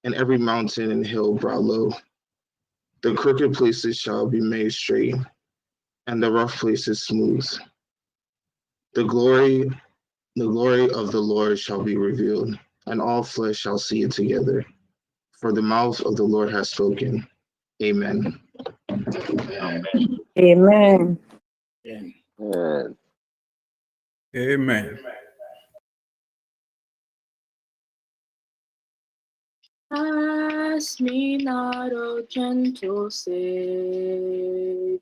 and every mountain and hill brought low. The crooked places shall be made straight, and the rough places smooth. The glory of the Lord shall be revealed, and all flesh shall see it together. For the mouth of the Lord has spoken. Amen. Amen. Amen. Ask me not, O gentle Savior,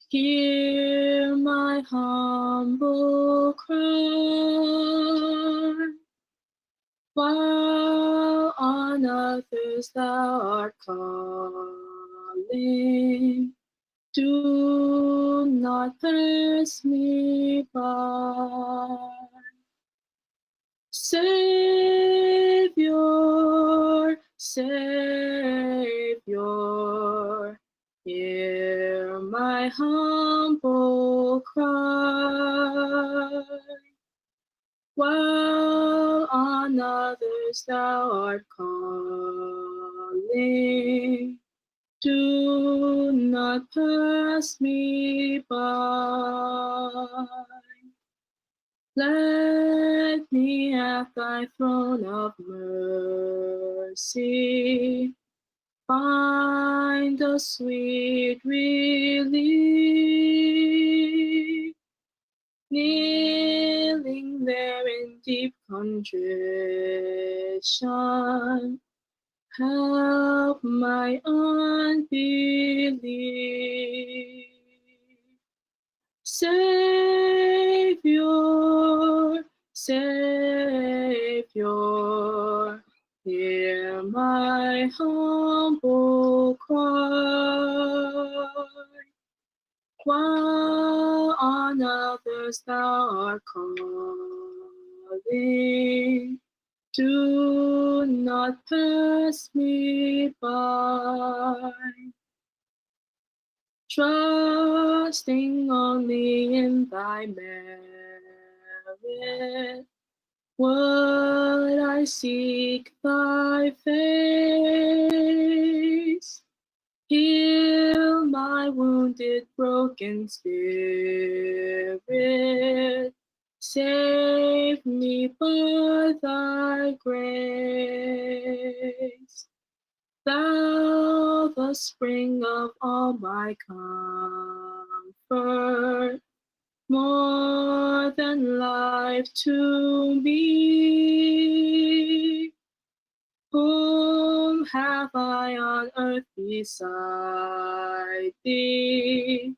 hear my humble cry. While on others thou art calling, do not pass me by. Savior, Savior, hear my humble cry. While on others thou art calling, do not pass me by. Let me at thy throne of mercy find a sweet relief. Kneeling there in deep contrition, help my unbelief. Savior, Savior, hear my humble cry. While on others thou art calling, do not pass me by. Trusting only in thy merit, would I seek thy face. Heal my wounded, broken spirit. Save me by thy grace. Thou, the spring of all my comfort, more than life to me. Whom have I on earth beside thee?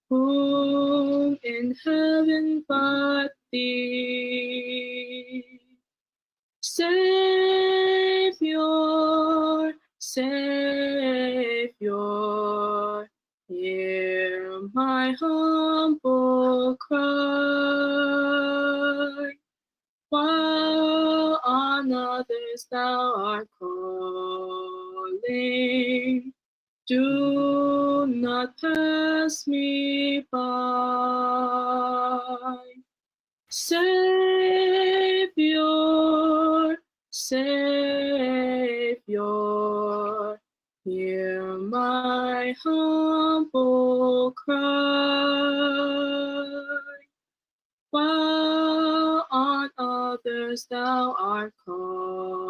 Whom in heaven but thee? Savior, Savior, hear my humble cry. While on others thou art calling, do not pass me by. Savior, Savior, hear my humble cry. While on others thou art calling,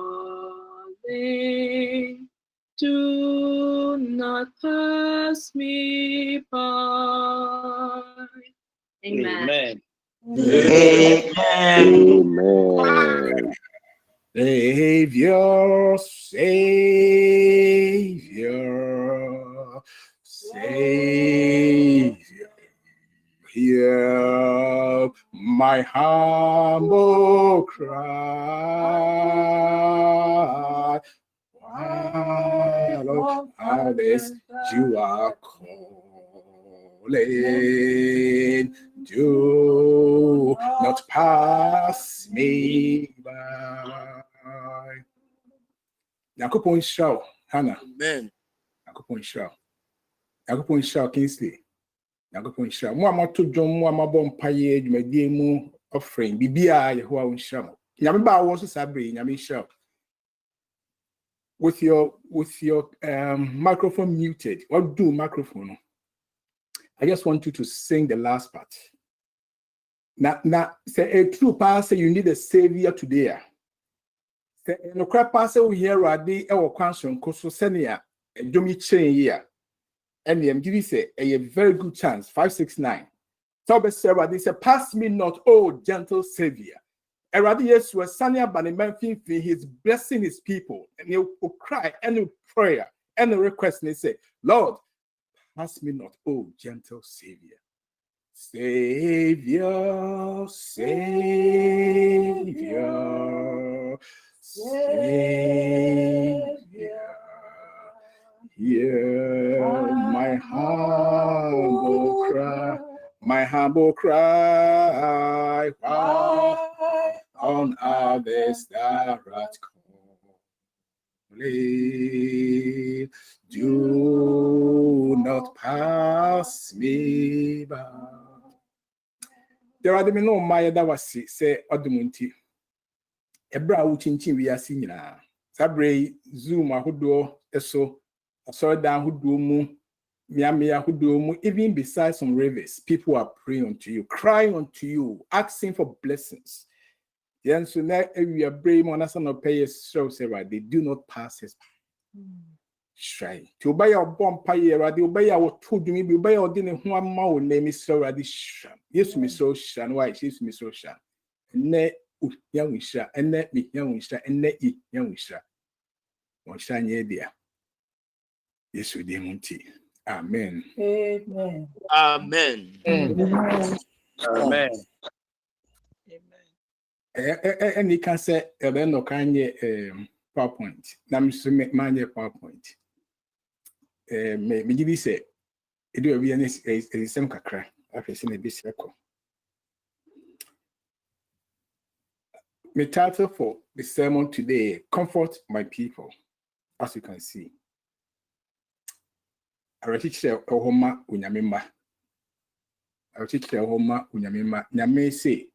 do not pass me by. Amen. Amen. Savior, Savior, Savior, hear my humble cry. While others you are calling, do not pass me by. Yakupon show, Hannah. Amen. Yakupon show. Yakupon show, Kingsley. Yakupon show. Mama to John, Mama Bompaye, my dear moon offering, Bibia, who I will show. Yamaba was a sabri, Yami show. with your microphone muted. What do microphone? I just want you to sing the last part. Now, say a true pastor, you need a savior today. Say no crap pastor we hear Radi or Quanson Koso Senia, a Domi chain year. And the MGD say a very good chance, 569. So be Sarah, they say, pass me not, oh gentle savior. Eradi yes was Sanya Baniman he's blessing his people, and he will cry any prayer, any request, and they say, Lord, pass me not, oh gentle savior. Savior, Savior, Savior, hear my humble cry, while on others thou art calling. Do not pass me by. There are the men no Maya that was say Odumunti. Ebra Uchinchi we are seeing now. Sabre Zoom Ahudo eso saw down Hudumu Miamia Hudumu. Even beside some rivers, people are praying unto you, crying unto you, asking for blessings. Then so now we are brave on us and pay so Sarah. They do not pass his shrine. To obey your bomb pie, the obey our told me, be obey or didn't one more name is so radish. Yes, Miss Roshan, why she's Miss Roshan. Ne young wisha, and net me young wisha, and net it young wisha. One shine ye dear. Yes, we didn't. Amen. Amen. Amen. Amen. Amen. And you can say, no can PowerPoint. Nam man PowerPoint. Me give you say, it will be a same kakra. I've seen a bit circle. My title for the sermon today: Comfort my people. As you can see, I will teach you Ohoma Unyamima. I will teach you Ohoma Unyamima. Nyame say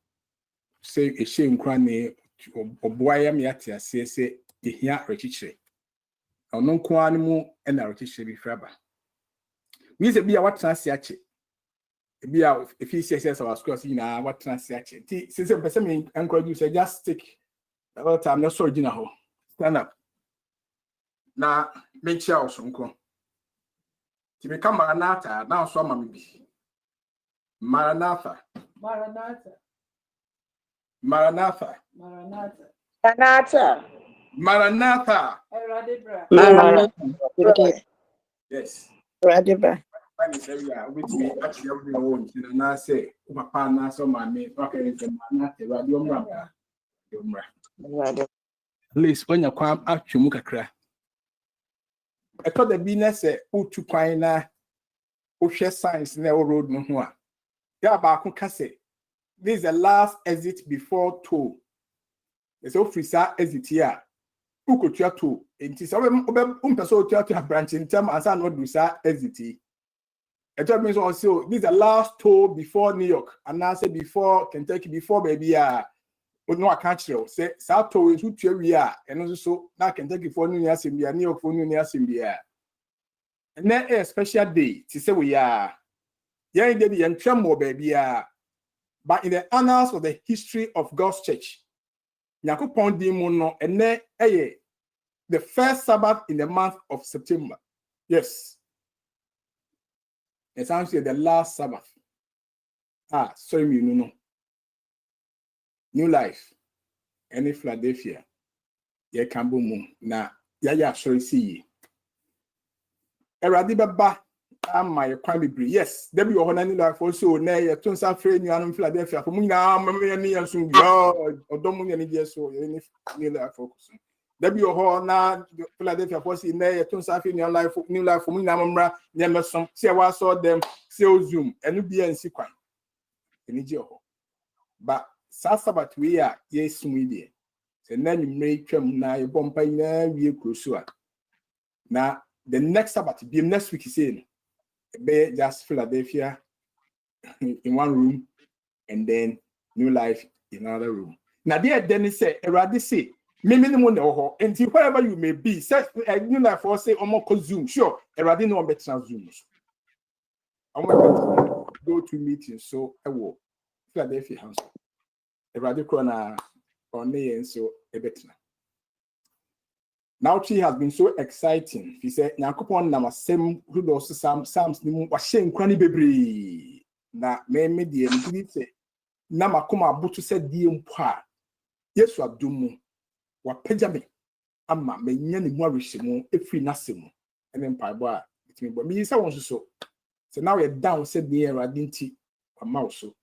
a shame cranny or boy me at ya say here rechiche. Or non quanimu and a rechiche be fraba. We say be a what transiache. Be out if he says our scores in what transiache. Since a person encourage you say just stick about time, no sorry, Jinaho. Stand up. Now, make sure some to become Maranatha, now so mammy. Maranatha. Maranatha. Maranatha. Maranatha. Maranatha. Maranatha. Maranatha. Yes. Maranatha. Which me actually everyone and I say, Papa, now so my name, okay, Maranatha. At least when you come out to Mukakra. I thought the business to Quina, share science never road no more. Yeah, but I say. This is the last exit before toll. There's no free exit here. Who could you to? It is a branch in terms as I know do exit. It means also this is the last toll before New York, and I say before Kentucky, before baby. No, I can't show. Say South toll is which we are, and also now Kentucky for New York, New York for New York, and then a special day to say we are. Yeah, did the tremble baby. But in the annals of the history of God's church, Nyakopon di mu no ene the first Sabbath in the month of September. Yes. It's actually the last Sabbath. Sorry, me no. New Life. Any Philadelphia. Ye kambu mu na ya sorry see. Eradi baba. My crime be yes, there be your honor life also. Nay, a tons of friend you are in Philadelphia for me now. Mammy and soon go or don't any years so any focus. There be your honor Philadelphia for see nay, a tons of in your life, new life for me now. Never some see I saw them still Zoom and you be in sequence. But Sasabat we are yes, media. And then you make them now your bumper in we close. Now the next Sabbath be next week is in. Just Philadelphia in one room and then New Life in another room. Now there then say Eradi say minimum no until wherever you may be, set you know for say Zoom. Sure, already no better Zoom. I'm going to go to meetings, so I will Philadelphia House. Already corner on the end, so a better. Now she has been so exciting. He said, Nakupon Nama Sem who also Psalms Washen Cranny Baby. Na me medium did say Nama Kuma Butu said Diumpa. Yes, what do wa pejame ama menya ne mu awehemu efi nasemu ene mpaebɔ betimi bɔ me yisa won so now you're down said the era dinti ama so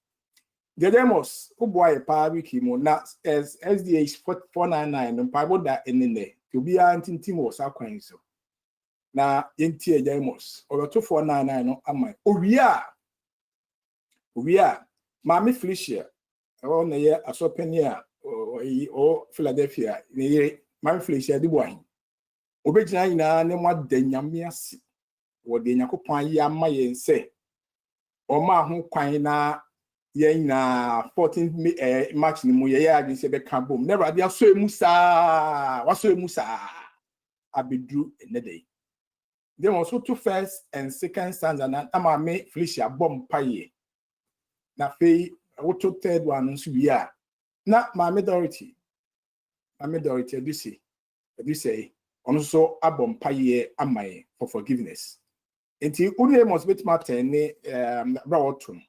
the demos oboa ye pa wiki mo na as SDH 499 mpaebɔ da enene to be antintim wo sa kwan so na yenti demos obeto 499 no ama owia maame Felicia o na ye asopani a o Philadelphia ne man Felicia de boy obegina nyina ne mo da nyame ase wo de nyakopon ya ma ye se o ma ho kwan na ye nyina 14 March ni mo ye ya adwin se be ka bom never dia so emu saa waso emu saa abedru enedey dem also two first and second stanza na maame Felicia bom paye na fei auto third one nso wi a na maame Dorothy do say on so abom paye amaye for forgiveness enti unu must bet matter ne rawotun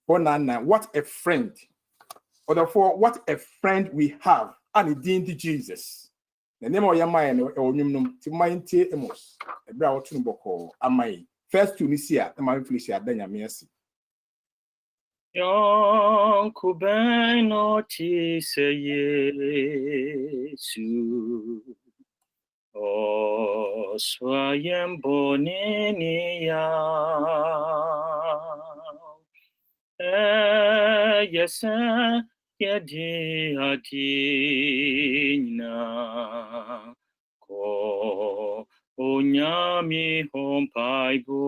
what a friend or therefore what a friend we have and it in Jesus the name of your mind or onum ti mind emos rawotun boko amaye first two this year maame Felicia danya mercy. Yon kuben oti se Yesu o swayem bonini ya yesa yedi adina ko onyami hompaibo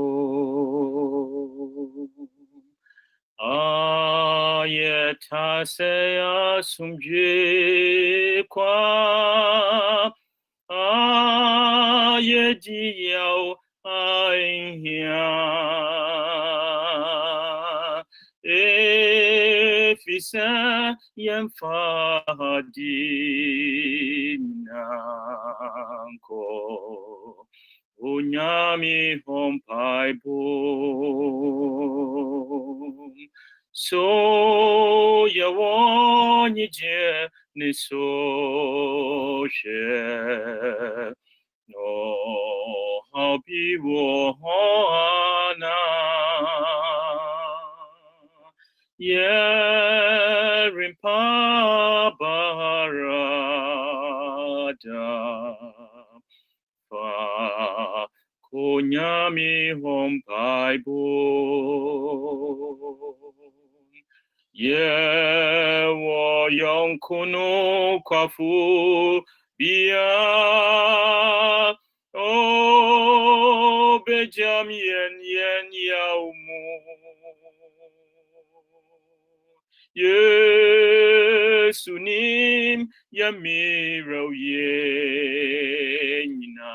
ayeta se asumje kwa ayedi yao aihia efisa yemfadinanko Unyami hompaibo so yawoni je ni so she no happy wo hana ye rimpa barada fa kunyami hompaibo ye wo yonkunu kwafu bia o bejam yen yaumu Yesunim yamiro yenyina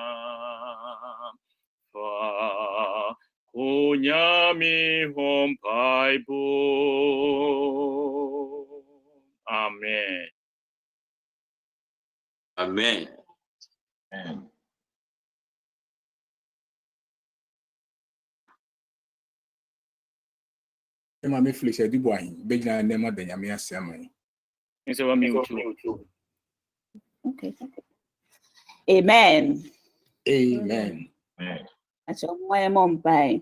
fa kunyami hompaibo. Amen. Amen. Maame Felicia di boy begina nema da nyame ase amai Nse wa mi utu. Okay. Amen. Acho moye mombai.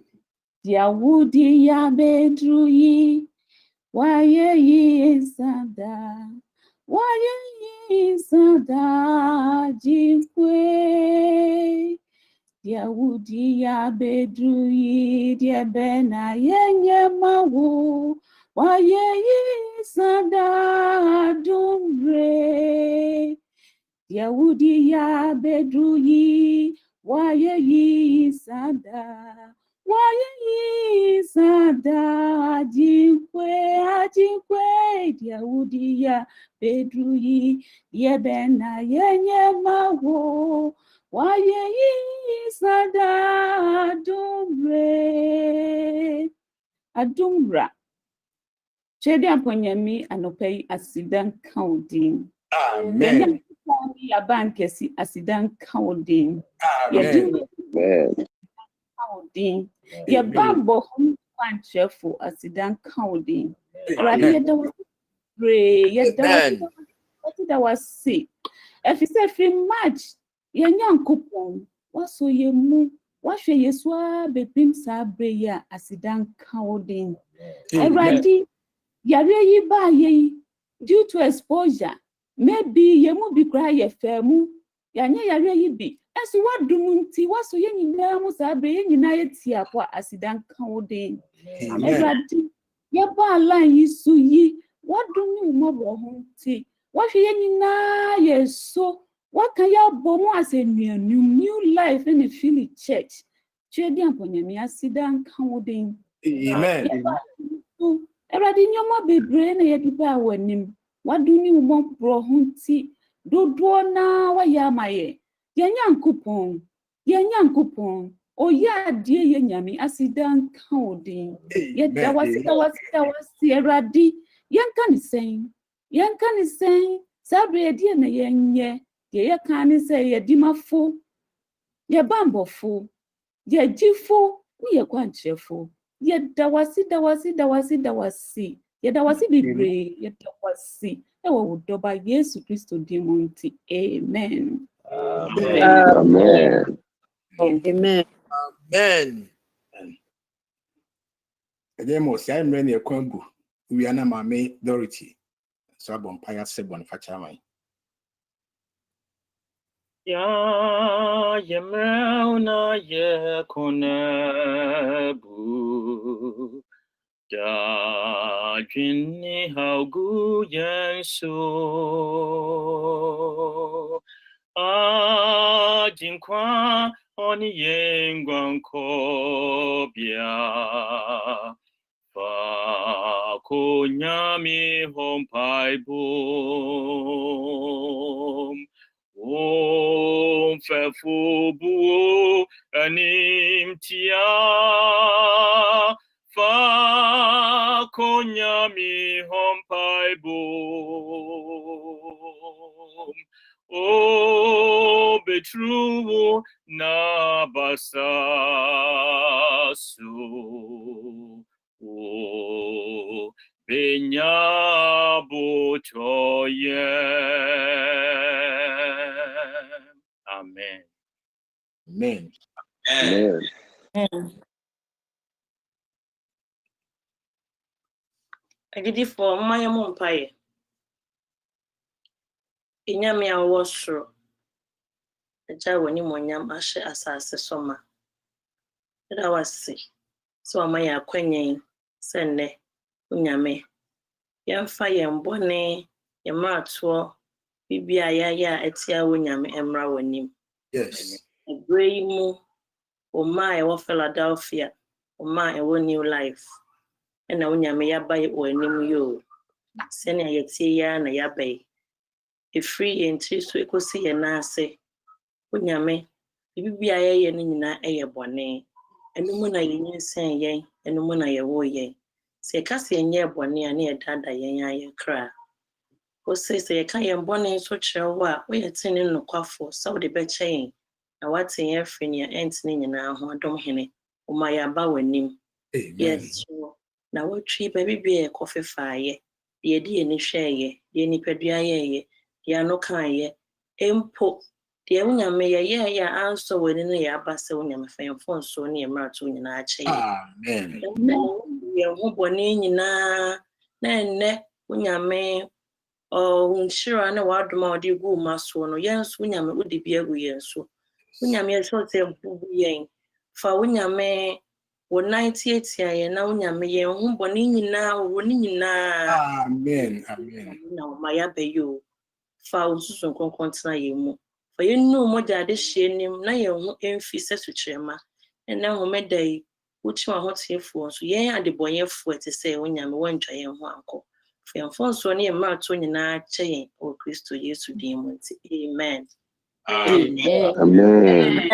Dia wudi ya bedru yi. Waye yi sada. Waye yi sada jinkwe. Dia wudi ya bedru yi. Dia bena yenye mawu. Waye yi sada dumbre. Yahudi ya bedru yi, waye yi sada, waye sada ajinkwe diawudia bedruyi yebena yenye mawo waye sada adumra chede aponyami anopai asidan kaudin Amen. Ya bankesi asidan kaudin Amen. kaudin ya bambo kwanchefo asidan kaudin radi Amen. yeda pray yeda da wasi efise fi match ya nyankopon waso yemu wahwe yesu abepim sabre ya asidan kaudin radi yare yi ba yi due to exposure maybe yemu bi kra ye famu yanye yare yi bi eso wadumunti waso ye nyina mu sabre ye nyina ye tia kwa asidan kaudin radi ya ba line yi su yi wadunu mo bo hunti wahwe ye nyina ye so waka ya bomo as a new life in the Philly church chedi amponyami asidan kaudin Amen. Eradi nyoma bebre na yedi ba wanim waduni umon pro hunti dodo na wayamaye yanyankopon oya die yenyami asidan kaudin yeda wasi eradi yanka ni sen sabre yedi na yenye ye kan say yedi mafo ye bambofo ye jifo ni ye kwanchefo yeda wasi bibre yeda wasi ewo wodoba Yesu Kristo dimonti amen. Amen. Amen. Amen. Edemo sai mreni ekwambu wiana mame Dorothy so abompaya sebon fachamai Ya yemeuna ye konebu da jini haugu yenso jinkwa oni yengwankobia fa konyami hompaibum fefubu animtia fa konyami hompaibum betru na basasu benyabo choye. Amen. Amen. Amen. Agidi for my mumpaye. Inyame a wosoro. Eja woni monyam ahye asase soma. Eda wasi. So amaya akwanyen senne unyame. Yemfa yembone yemrato bibia ya etia unyame emra wanim. Yes. Ebrei mu Oma ewo Philadelphia, Oma ewo New Life. Ena unyame yabai wanim yo. Sene yetie ya na yabai. Free entry so ekosi ye na ase. Unyame bibia ye ne nyina eye bone. Enu mu na yensen yen, enu mu na ye wo yen. Se kase enye bone a na ye dada yen aye kra. O se ye kan ye bone so kyerɛ a wo ye tin no kwafo so de be kyɛn. Na wate ye free entini nyina ho adom hene o ma ya ba wanim. Yes so na wotwi baby be coffee faaye ye di eni hwɛye ye nipadua ye ye no kan ye empo de unyame ye answer wani no ya abase unyame fɛnfo so ne emrato nyina akyɛ Amen. ye ho bɔne nyina na enne unyame unshira na wadoma odi gu maso no yenso unyame odi bi agu yenso unyame yeso te bubu yen fa unyame wo 98 ya na unyame ye ho bɔne nyina wo ni nyina Amen. Amen. na maya beyo fa ususun konkontena yemu fa yenu moja de hyenim na ye ho emfi sesukyerema ena ho medai which my hot here for so yeah and the boy for to say when you want to yen ho anko fiam fon so ne ma to nyina chain o Christo Yesu dim amen. Amen.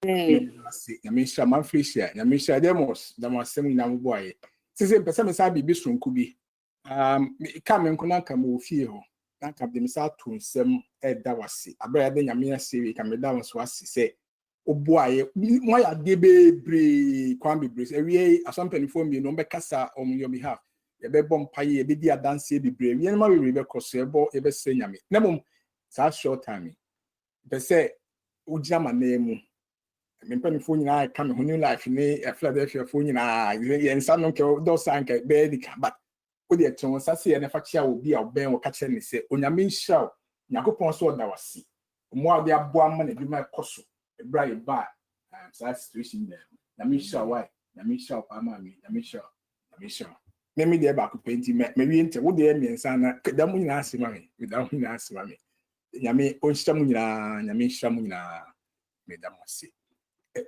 Yamisha Manfresia, Yamisha Demos, the Massam Namboy. Since a person said be bisrum could be come and Konaka Mufio, that have them out to some Dawasi. A brother Yamia Siri can be down Swasi say, oh boy, why are they be Kwambi Breeze? Every a something for me, no Becassa on your behalf. A bed bomb pie, a bit of dance, be brave. Yanma River Crossebo, ever say Yami. Nemum, such short time. They say, Ujama name. Me phone na come new life ni Philadelphia phone na yen sanon ke do sanka be di ka but o de ton sase na fa chia obi a oben wo ka che ni se onyame nhia nyakopon so da wasi mo a de abo amma na bi ma koso e bra e ba that situation there nyame nhia why nyame nhia pa ma mi nyame nhia me de ba ko penti me wi ente wo de mi nsa na da mu nyina ase ma me da mu nyina ase ma me nyame o nhia mu nyina nyame nhia mu nyina me da mo se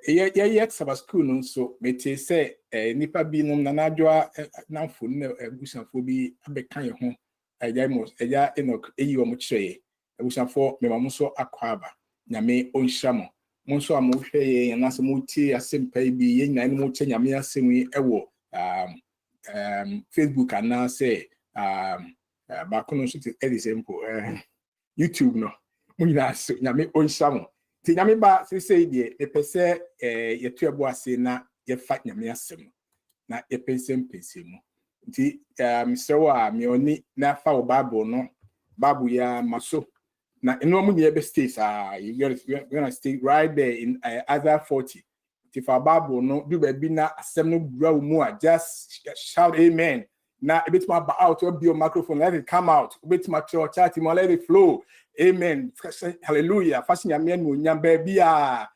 yeah, Sabbath school, no, so may say, Nipa be no Nanajua, Namful, Busan for be a bekan home, a yamos, a ya enoch, a you muche, a Busan for Memamuso Aquaba, Name on Shamo, Monso Amoche, and as a multi, a simple be yen and mucha Yamia Simi Ewo, Facebook and now say, Bacono City Edison, YouTube, no, Munas, Yame on Shamo. Ti nyame ba say de epese ye tuabo ase na ye fa nyame asem na epese mpese mu nti Mr. wa me oni na fa o Bible no Bible ya maso na eno mu ye be states you're gonna stay right there in Isaiah 40 ti fa Bible no do ba bi na asem no bra mu a just shout amen na a bit more out of your microphone, let it come out a bit much your chat let it flow. Amen. Hallelujah. Fashion your men will baby na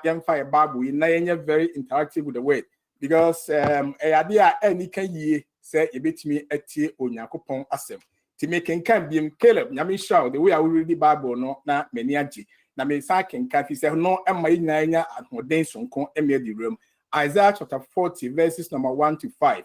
young fire Bible. Na very interactive with the word because idea any can ye say a bit me eti onyakopon asem. To make can be Caleb, Yamisha, the way I will read the Bible no na many aji. Na me sakin kafi say no am my nanya at modern son con the room. Isaiah chapter 40, verses number 1 to 5.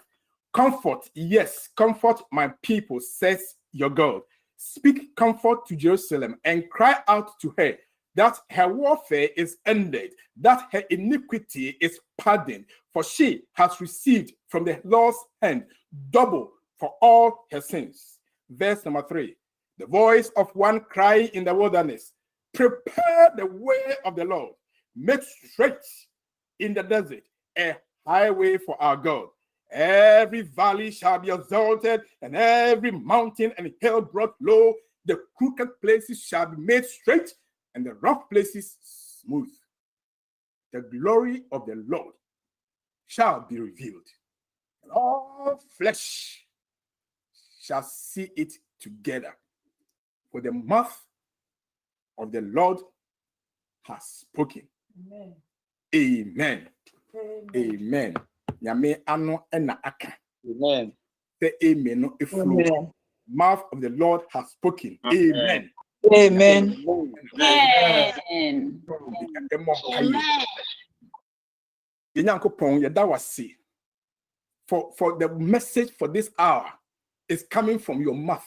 Comfort, yes, comfort my people, says your God. Speak comfort to Jerusalem and cry out to her that her warfare is ended, that her iniquity is pardoned, for she has received from the Lord's hand double for all her sins. Verse number 3. The voice of one crying in the wilderness, prepare the way of the Lord, make straight in the desert a highway for our God. Every valley shall be exalted, and every mountain and hill brought low. The crooked places shall be made straight, and the rough places smooth. The glory of the Lord shall be revealed, and all flesh shall see it together. For the mouth of the Lord has spoken. Amen. Amen. Amen. Yame ano ena aka. Amen. Say amen. No iflo. Mouth of the Lord has spoken. Amen. Amen. Amen. For the message for this hour is coming from your mouth.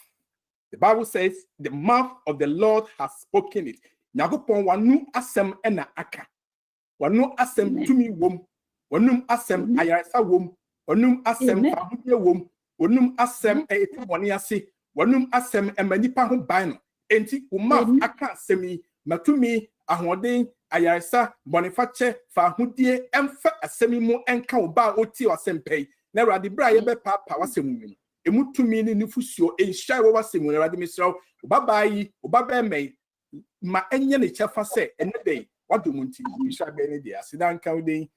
The Bible says the mouth of the Lord has spoken it. Nyakopon wanu asem ena aka. Wanu asem tumi wom. Onum asem ayaresa wom, onum asem fahuye wom, onum asem etimoni ase, onum asem emanipa ho ban no. Enti umaf aka asemi matumi ahoden ayaresa bonifache fahudie emfa asemi mu enka oba oti wasempei. Na rade bra ye be papa wasemu mu. Emutumi ni nifusuo enhya wo wasemu na rade misraw obaba yi obaba mei ma enye ne chefa se enede wadomunti nhya be ne dia sidan kan den.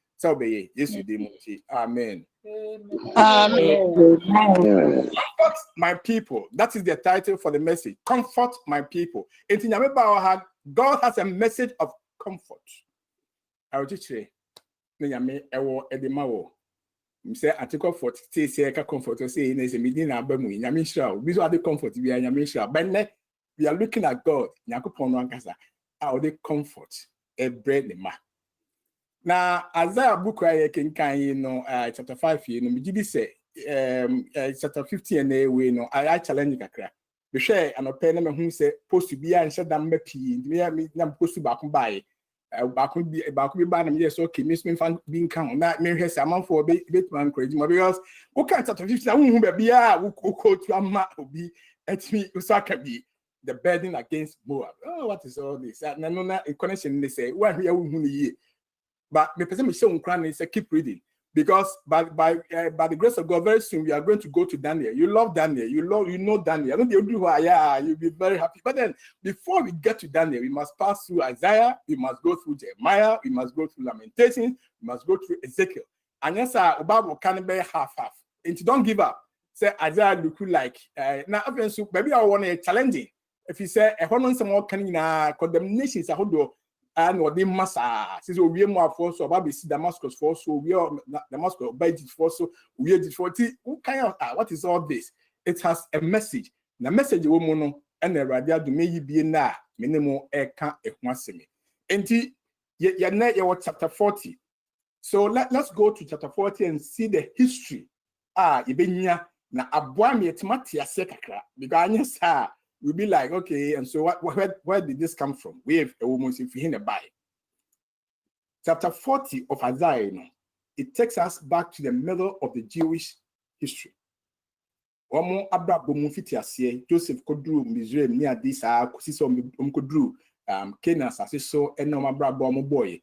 Yes, you did. Amen. Amen. Comfort my people. That is the title for the message. Comfort my people. God has a message of comfort. I will teach you. Say Article 40 say comfort. Say in a meeting abamu. Yamisha. We are the comfort. We are Yamisha. But we are looking at God. Nyakopon wankasa. How they comfort a bread ma. Now, Isaiah book I can chapter 5 me say chapter 50 and way no I challenge kakra. We share an opinion who say post to be and shut down me me post to back by back be ban me yes okay miss me fan being count na me hwese amount for bit man crazy because who can chapter 50 na who be bia who quote to ama obi et me usaka be the burden against Moab. Oh, what is all this? No connection they say when we are but the person say keep reading because by the grace of God, very soon we are going to go to Daniel. You love Daniel, you know Daniel. I don't know you you'll be very happy. But then before we get to Daniel, we must pass through Isaiah, we must go through Jeremiah, we must go through Lamentations, we must go through Ezekiel. And yes, our Bible can be half. And don't give up. Say Isaiah look like now so maybe I want to challenging. If you say a hundred some more condemnations I hold and what they must since we are more for so about see Damascus for so we are Damascus by it for so we are 40 kind of what is all this? It has a message. The message woman and the radio do may be na minimum eka ehwaseme. Enti ye na chapter 40. So let's go to chapter 40 and see the history. Ibenya na aboami etimati ase kakra because anya we'll be like, okay, and so where did this come from? We have a woman if you buy. Chapter 40 of Isaiah, it takes us back to the middle of the Jewish history. Omo abra bomu fiti ase Joseph kodru Misraim ni adisa kosiso kodru Canaan asase so ena abra bomu boy.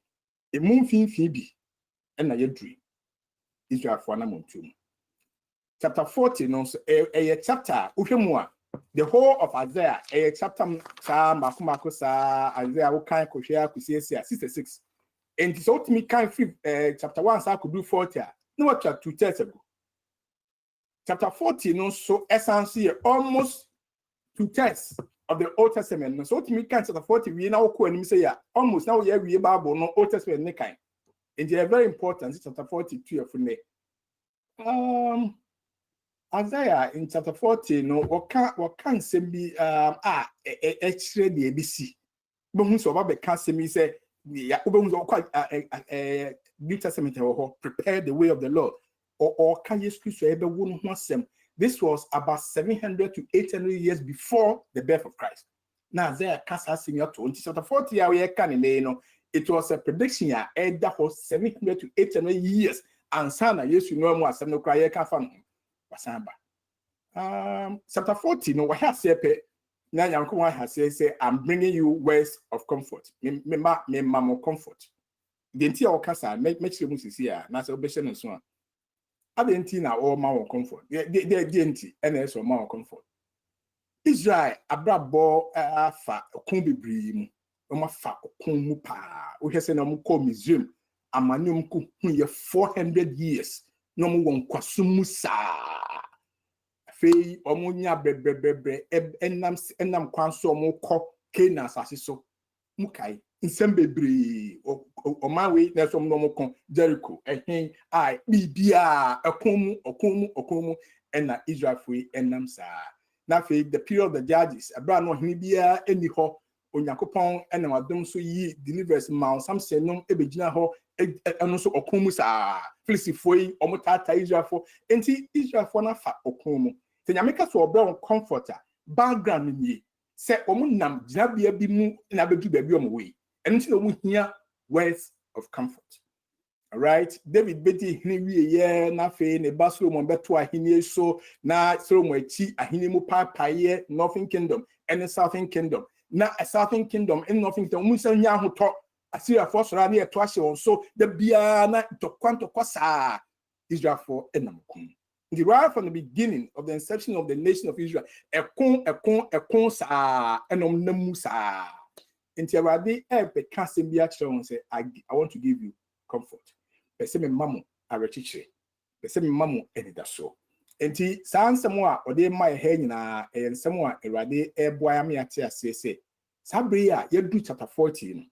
E mun fin bi ena yedru Israel for na montum. Chapter 40 no so a chapter uhwemu a the whole of Isaiah, a chapter Isaiah can share 66. And so to me kind chapter 1 so I could do 40. No what chapter 2 years ago. Chapter 40 no so essentially almost 2/3 of the Old Testament. No so to me kind chapter 40 we now ko and say almost now we Bible no Old Testament ne kind. And they are very important chapter 42 of me. Isaiah in chapter 40, no, what can say be extra the ABC. But who's about the can't say me say, quite New Testament prepare the way of the Lord, or can you excuse ever wouldn't want them? This was about 700 to 800 years before the birth of Christ. Now, Isaiah can't say me up to chapter 40, it was a prediction that was 700 to 800 years, and Sana, yes, you know more, some no cry, can't find. Chapter 40, no, what has said, now Yanko has say, I'm bringing you words of comfort. Me mamma comfort. The entire casa make sure Mrs. here, National Bishop and so on. I didn't now all my comfort. The DNT, and there's all my comfort. Israel, Abrabo, fa, Kumbi Brim, Oma fa, Kumupa, we have sent a muko museum, a manum ku 400 years. No more kwasumusa fei omunya bebre enam kwanso mo ko Canaan asase so mukai nsem bebre o mawe na so mo ko Jericho ehen ai bibia okomu ena Israel fei enam sa na fei the period of the judges abra no hini bia eni ho Onyankopon enam adom so yi delivers mount samson no ebegina ho eno so okomu sa Filistifoi omutata Israel for enti Israel for na fa okomu te nyameka so obra comforter background ni se omunam jinabia bi mu na bedu baby omwe enti no mu hia words of comfort. All right, David beti hini wiye na fe ne basro mo beto ahini so na so mo achi ahini mu papaye Northern Kingdom and Southern Kingdom na a Southern Kingdom in Northern Kingdom mu se nya hoto Assyria for so na to ahye on so the bia na to kwanto kwasa Israel for enamkum. Right from the beginning of the inception of the nation of Israel, ekon sa enom namu sa. Inti awade be kan se bia kire say I want to give you comfort. Pese me mamu arechichire. Pese me mamu enidaso. Inti sa ansemo a ode mai he nyina ensemo a awade boya me ate ase say sabre a yedu chapter 14.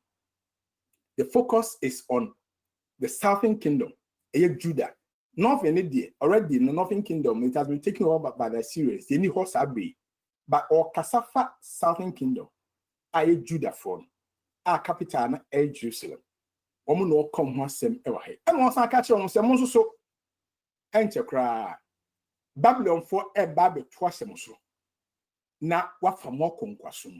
The focus is on the Southern Kingdom, Judah. Northern India, already in the Northern Kingdom, it has been taken over by the Assyrians. They need horse abbey. But or Kasafa Southern Kingdom, Judah from our capital, Jerusalem. omo no come ho asem e wa he and won san ka che won se mo so enche kra Babylon for e ba be to asem so na wa fa mo konkwaso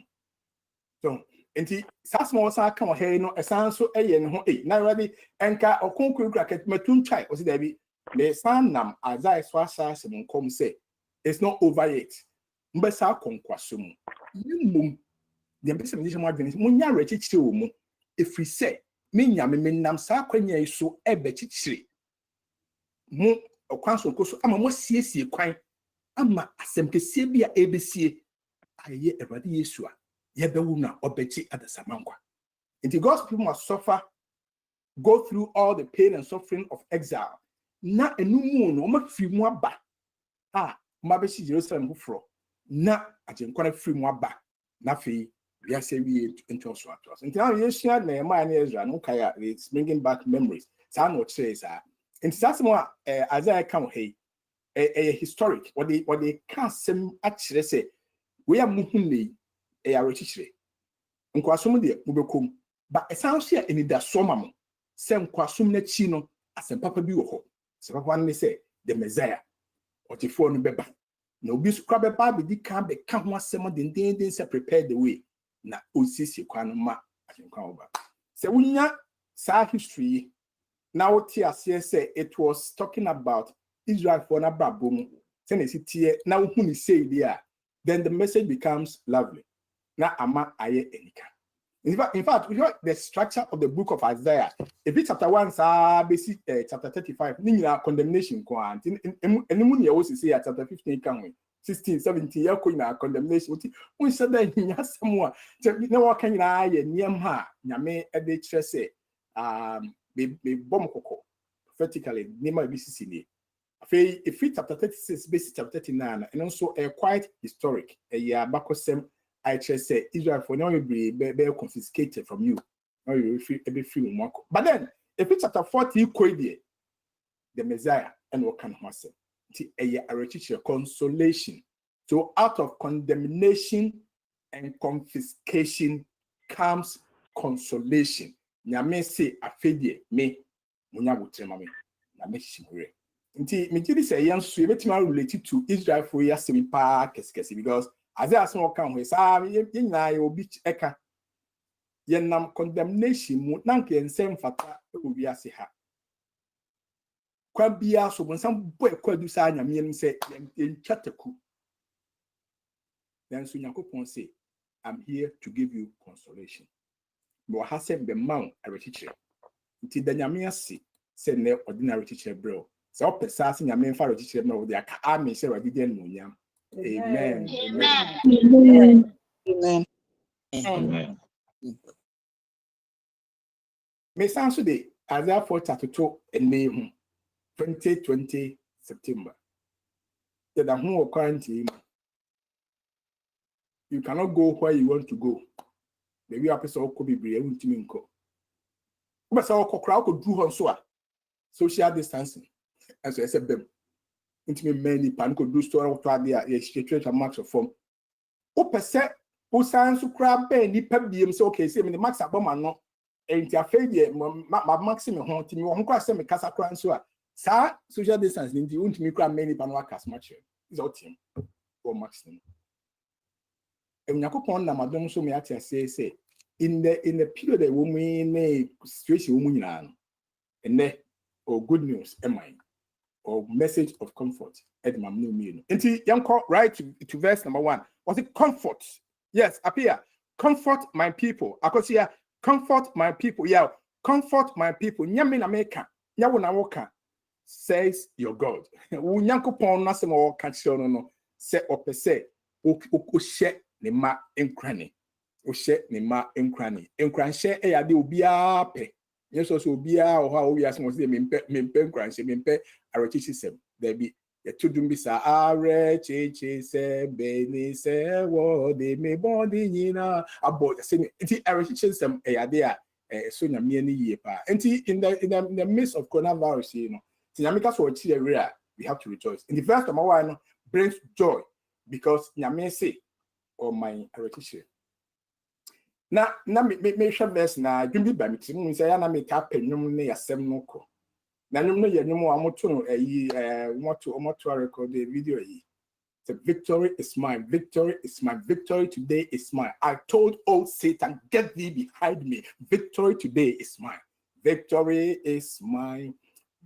so enti sas mo san ka mo he no esan so eye ne ho na ready enka okonkuru kra ket matun chai o si da bi me san nam azai so asa asem kom say it's not over yet mbesa konkwaso mu nimum the person is more than munya rechichi wo mu efri say me nyame menam sa kwanya so ebe chichire mu okwanso koso ama mo siesie kwan ama asem kese bia ebesie aye Ewrade Yesu a yebewu na obechi adasamankwa. And God's people must suffer, go through all the pain and suffering of exile. Na enumu no ma free mu aba. Ma be si Jerusalem hufro. Na ajenkwana free mu aba. Na fe we are saying we into us. And now Yesu na Nehemiah and Ezra no kaya it's bringing back memories. Sa no chase and that's more Isaiah come hey a historic what they can sem actually say we are muhunni a rechichire nkwasum de mubekom ba esanso ya enida soma mo se nkwasum na chi no asem papa bi wo ho se papa ne say the Messiah otifo no beba na obi sukra beba be di kan be ka ho asem den se prepare the way na osisi kwano ma ajenkwa oba se wunya sa history now say it was talking about Israel for na babom say now who say there then the message becomes lovely. Na ama aye enika. In fact, we heard the structure of the book of Isaiah. If it's chapter 1, basic chapter 35, nina condemnation kwa. Enimu ya wosi say chapter 15 kanwe. 16, 17 yako ina condemnation. We said that in yasamwa. Na waka ina aye niyamha nyame ede chese be bom koko prophetically nima BCC ni. If it's chapter 36, basic chapter 39, and also a quite historic, a year back I just say Israel for now will be confiscated from you. Now you will be free. But then, if it's chapter 40, the Messiah and what can I say? A consolation. So out of condemnation and confiscation comes consolation. Nyame say afedie me munya butrema me na me shimure. Nti me tiri say yan so ebetima related to Israel for yasemi pa keskesi because as I small kan we sa nyina ye obi eka yenam condemnation mu nanke ensem fata obi ase ha kwa bia so bonsam boy kwadu sa nyame nim say enchataku then so Yakobon say I'm here to give you consolation but hasem be man a rechichire nti da nyame ase say ne ordinary teacher bro so opesa se nyame fa rechichire na wo dia ka ame say Ewrade den no nyam. Amen. Amen. Amen. Amen. Me sound so the Isaiah 4:32 and May 2020 September. That the whole quarantine. You cannot go where you want to go. Maybe a person could be brave to me. But so crowd could do on social distancing. As I said, them. Into many pan could do store of there, yes, a max of form. O per se, o sans crab ben, ni pebbium, so okay, say, the max aboma no, ain't your failure, my maximum haunting you, won't cross them a casa crown so. Sir, social distance, in the ultimate many panwacas much is out him or maximum. And Yakopon Namadon so me say, in the period that woman may situation woman and there, or good news, am I? Or message of comfort. Until young right to verse number 1. Was it comfort? Yes, Appiah. Comfort my people. Akosia, comfort my people. Yeah, comfort my people. Nyamina meka. Nyawuna woka. Says your God. Unyanko pon nasemo kanchiro no. Se opese. Ukoshe ne ma enkrani. Oshe ne ma enkrani. Enkranshe eyade ubia pe. Yes, also be our how we are supposed to mempe cranch, mempe system. There be the two dumbisa are se beni se wo de me body in about the same system a idea so nyamiani ye pa. And in the midst of coronavirus, you know, Tinamika so rare, we have to rejoice. In the first of one brings joy because nyame say or my teacher. Na me share verse na dwumbi ba meti mu say na me ka panyum ne yasem no ko. Na nyum no ye nyum amoto moto record the video yi. The victory is mine. Victory is mine. Victory today is mine. I told old Satan, get thee behind me. Victory today is mine. Victory is mine.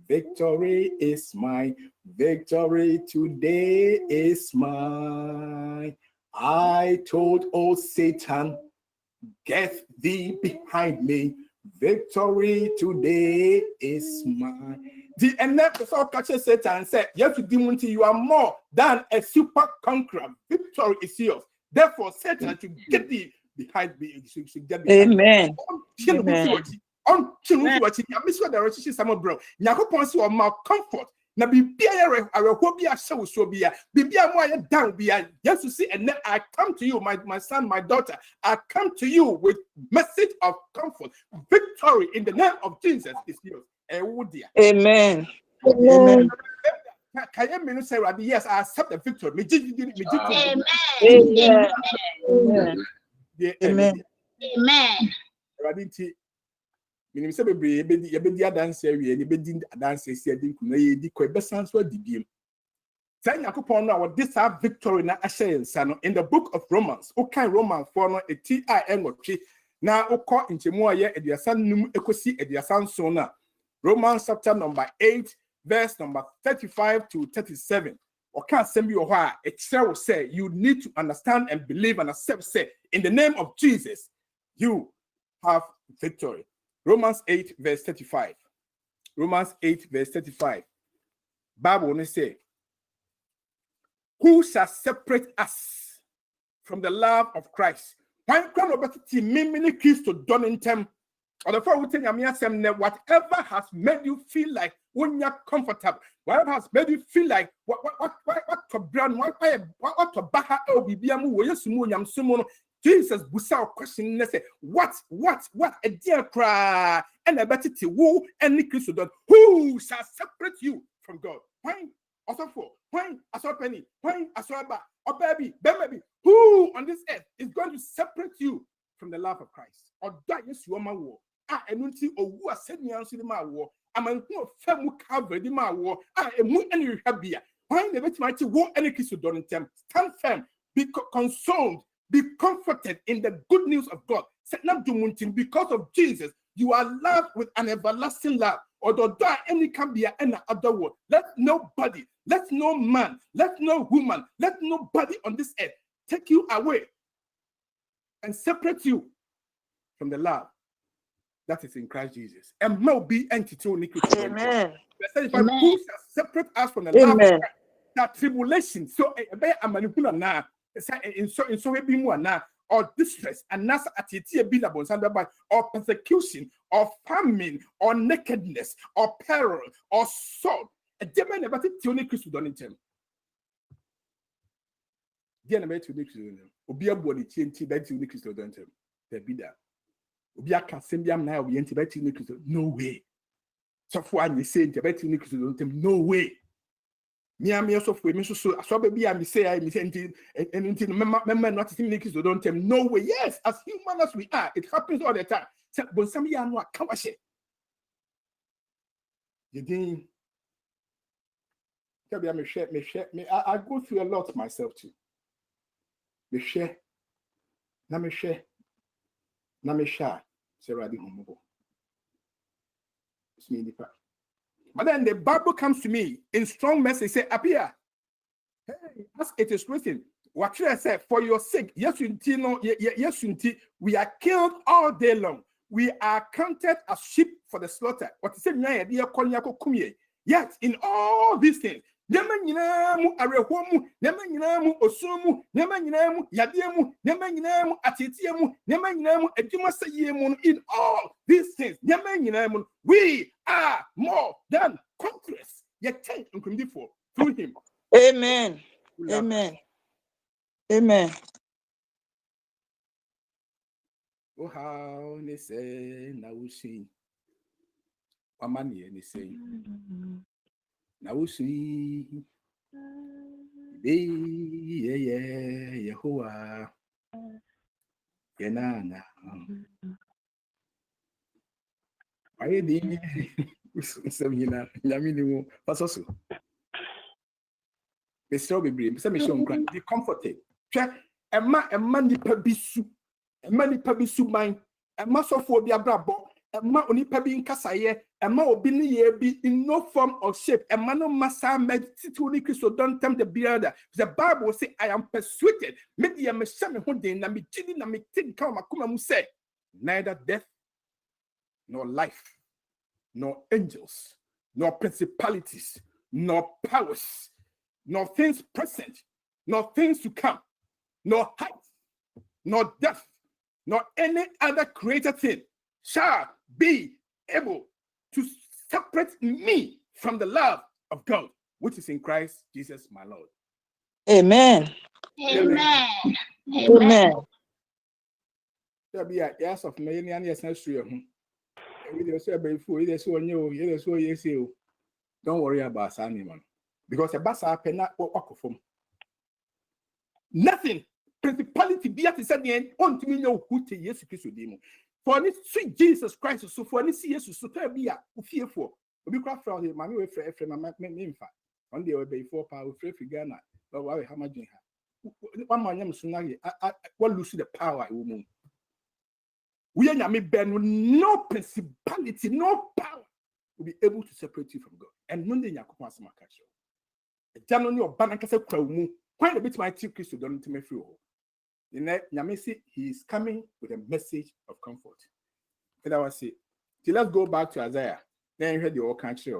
Victory is mine. Victory today is mine. I told old Satan, get thee behind me. Victory today is mine. The next catches Satan and said, you have to demon you are more than a super conqueror. Victory is yours. Therefore, Satan should get thee behind me. Amen. On what you miss what the relationship some bro. Nyakopon si o ma comfort. Na bibia yare areho bia hye so bia bibia mo aye down bia. Yes to see and I come to you my son my daughter. I come to you with message of comfort. Victory in the name of Jesus is yours. Amen. Amen. Can you say yes, I accept the victory. Amen. Amen. Amen. Minim se bebre ye bedi adanse awie ye bedi adanse si adi kuna ye di ko besan so adibiem. Say Yakopon no this have victory na ahye nsa no in the book of Romans. Okay, Romans 4 no eti a enwotwe na ukọ nchemu aye aduasa num ekosi aduasa nso na Romans chapter number 8 verse number 35 to 37. Okay, asem bi ho a it say you need to understand and believe and accept say in the name of Jesus you have victory. Romans 8 verse 35. Romans 8 verse 35. Bible will say, who shall separate us from the love of Christ? Whatever has made you feel like when you're comfortable, whatever has made you feel like what to brand, what to baha Jesus busa question and say, what a dear cry and a better to woo and Christ who shall separate you from God? Why? Also for why? I saw penny. Why? I saw a or baby. Who on this earth is going to separate you from the love of Christ? Or that yes, you are my war. And until who are sending me answer my war. I'm a famu cover the my war. And mu any habia. Why never to mighty war any Christ don't stand firm, be consoled. Be comforted in the good news of God. Because of Jesus, you are loved with an everlasting love. Although there any can be any other word. Let nobody, let no man, let no woman, let nobody on this earth take you away and separate you from the love that is in Christ Jesus. And no be entity. Amen. Who shall separate us from the love of Christ? That tribulation. So a manipulation now. In so be more now, or distress, and nasa atitia billable by or persecution, or famine, or nakedness, or peril, or sword. A demon about it to only Christ done in them. The enemy to Nick Obia body TNT by to Nick done them. There be that. Obia can send them now, we enter by to Nick. No way. So far, you say the better Nick done them. No way. Me also for me so baby I say I and remember not to think so don't tell no way. Yes, as human as we are, it happens all the time. But some ya no akawashi. You didn't tell me share me I go through a lot myself too. Me share na me share say ready homo. It's me the part. But then the Bible comes to me in strong message, say, Appiah, hey, as it is written, what should I say? For your sake, yes, we are killed all day long. We are counted as sheep for the slaughter. What is it? Yet, in all these things, Nemaninamu arehomu, Nemaninamu osumu, Nemaninamu yadiemu, Nemaninamu atitiemu, Nemaninamu edimasayemu. In all these things, Nemaninamu, we are more than conquerors. Yet take and come before through him. Amen. Amen. Amen. Oh, how they say now we see. Amani they say. Now we see. Yehovah. Yenana. Why did you Yamini Pasosu? Mr. Obi, be comforted. A man nipabisu, a man nipabisu mine, a masophobia brabo, a man onipabi in Casaye, a man obini be in no form or shape, a man of massa medicine, so don't tempt the bearder. The Bible say, I am persuaded, maybe I'm a shaman who did not be chilling and me think come a say, neither death nor life, nor angels, nor principalities, nor powers, nor things present, nor things to come, nor height, nor depth, nor any other created thing shall be able to separate me from the love of God, which is in Christ Jesus, my Lord. Amen. Amen. Amen. There be a yes of many and yes, don't worry about Simon, because a bass up and not walk of him. Nothing. Principality be at the end. On to me know who to yes to demo. For this sweet Jesus Christ, so for this yes, so be a fearful. We craft from him, my way for my name. On the way before power, free Ghana, but why how much you have? One man, Sunagi, I will lose the power, woman. We are not ben no principality, no power will be able to separate you from God. And none of you are some catch you. Janoni or Banakasa Kramu, quite a bit my two Christ don't me feel. The next Yamisi, he is coming with a message of comfort. And I was say, let's go back to Isaiah. Then you heard the old country.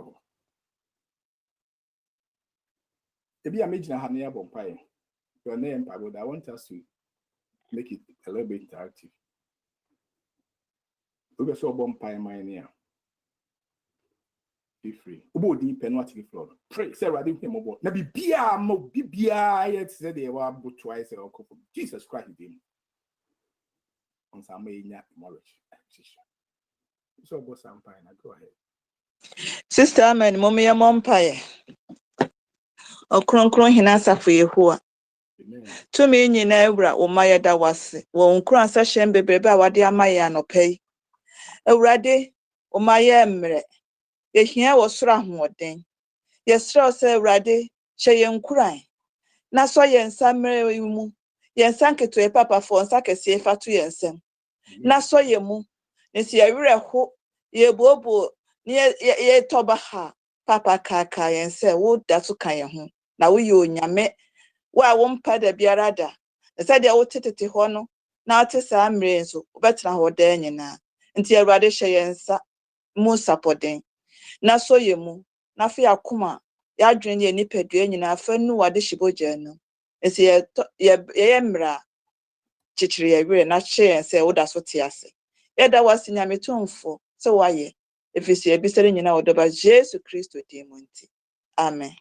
If you are making a Hania Bompire, your name, I want us to make it a little bit interactive. We saw Bompire Mania. Be free. Ubo deep and what you floor. Pray, Sarah, didn't him about. Now be bia, mo bia, yet said they were but twice or couple. Jesus Christ, him. On some may not knowledge. So, boss, I'm fine. Go ahead. Sister Amen, Mommy, a mumpire. O Cron Hinasa for you. To me, in Ebra, or Maya that was, won't cross a shame, baby, what dear Maya no pay. A rade, or Maya emre. Ye here was Rahmodin. Yes, say rade, Shayan cry. Na so yen samre mu. Yen sanke to a papa for sake safer to yensem. Na so ye mu. Nisi ye ho ye bobo ye toba ha. Papa kaka yen se wo datu kan ye ho. Na wo ye onyame. Wa wo mpa da biarada. Esa de wo tetete ho no. Na ate sa amre nso. Obetena ho da nyina. Nti Awurade hye yensa mu sapodin. Na so ye mu. Na fe akoma. Ya dwen ye nipadua nyina fa nu wade hyiboja no. Esi ye mra chichiri ye were na hye se wo da so te ase. Ye da wase nyame tonfo se waye. Efisi e bisere nyina wodoba Jesus Christo dimo nti. Amen.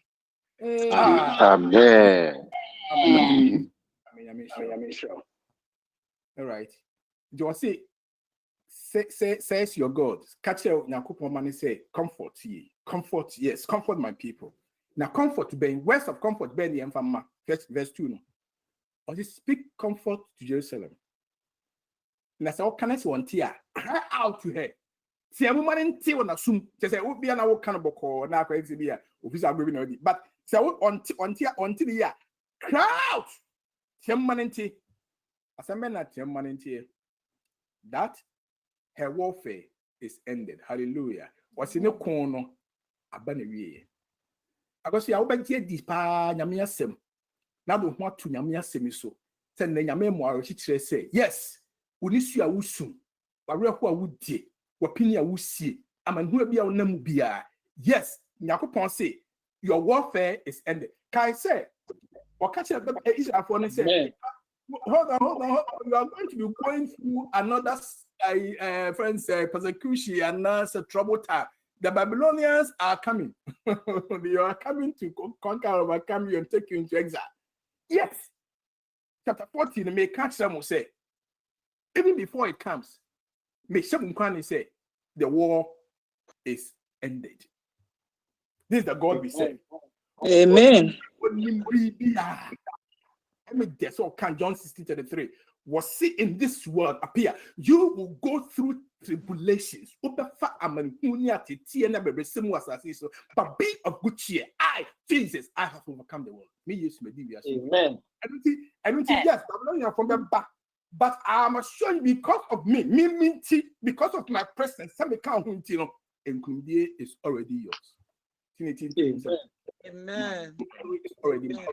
Amen. All right. Do you see? Says your God. Catch your Nakupon money say, comfort ye. Comfort, yes, comfort my people. Now, comfort being words of comfort, being the infama. Verse 2. No. Or just speak comfort to Jerusalem. And I said, what can I say one tear? Cry out to her. See, a woman in tea on a soon. She said, would be an old cannibal or now crazy beer. But say, on the year. Cry out. Woman in tea. As a man at woman in tea. That her warfare is ended. Hallelujah. What's in the corner? Abaniwie. I go see I will be this pa nyame asem. Na do ho ato nyame asem so. Say na nyame mo a chire say, yes, unisu a wusum. Wareho a wudie. Wapini a wusie. Amanhu a bia wonam bia. Yes, Yakopon say your warfare is ended. Can I say? Or catch up Israel for say, hold on. You are going to be going through another friends persecution and a trouble time. The Babylonians are coming. They are coming to conquer, overcome you, and take you into exile. Yes. Chapter 14, may catch them will say, even before it comes, may someone say, the war is ended. This is the God we serve. Amen. Let me guess all can John 16:33. was see in this world appear. You will go through tribulations. But be of good cheer. I, Jesus, I have overcome the world. Me use my Amen. I don't think yes, Babylonian from the back. But I'm assured because of me, because of my presence, some account and is already yours. Amen. It's already yours.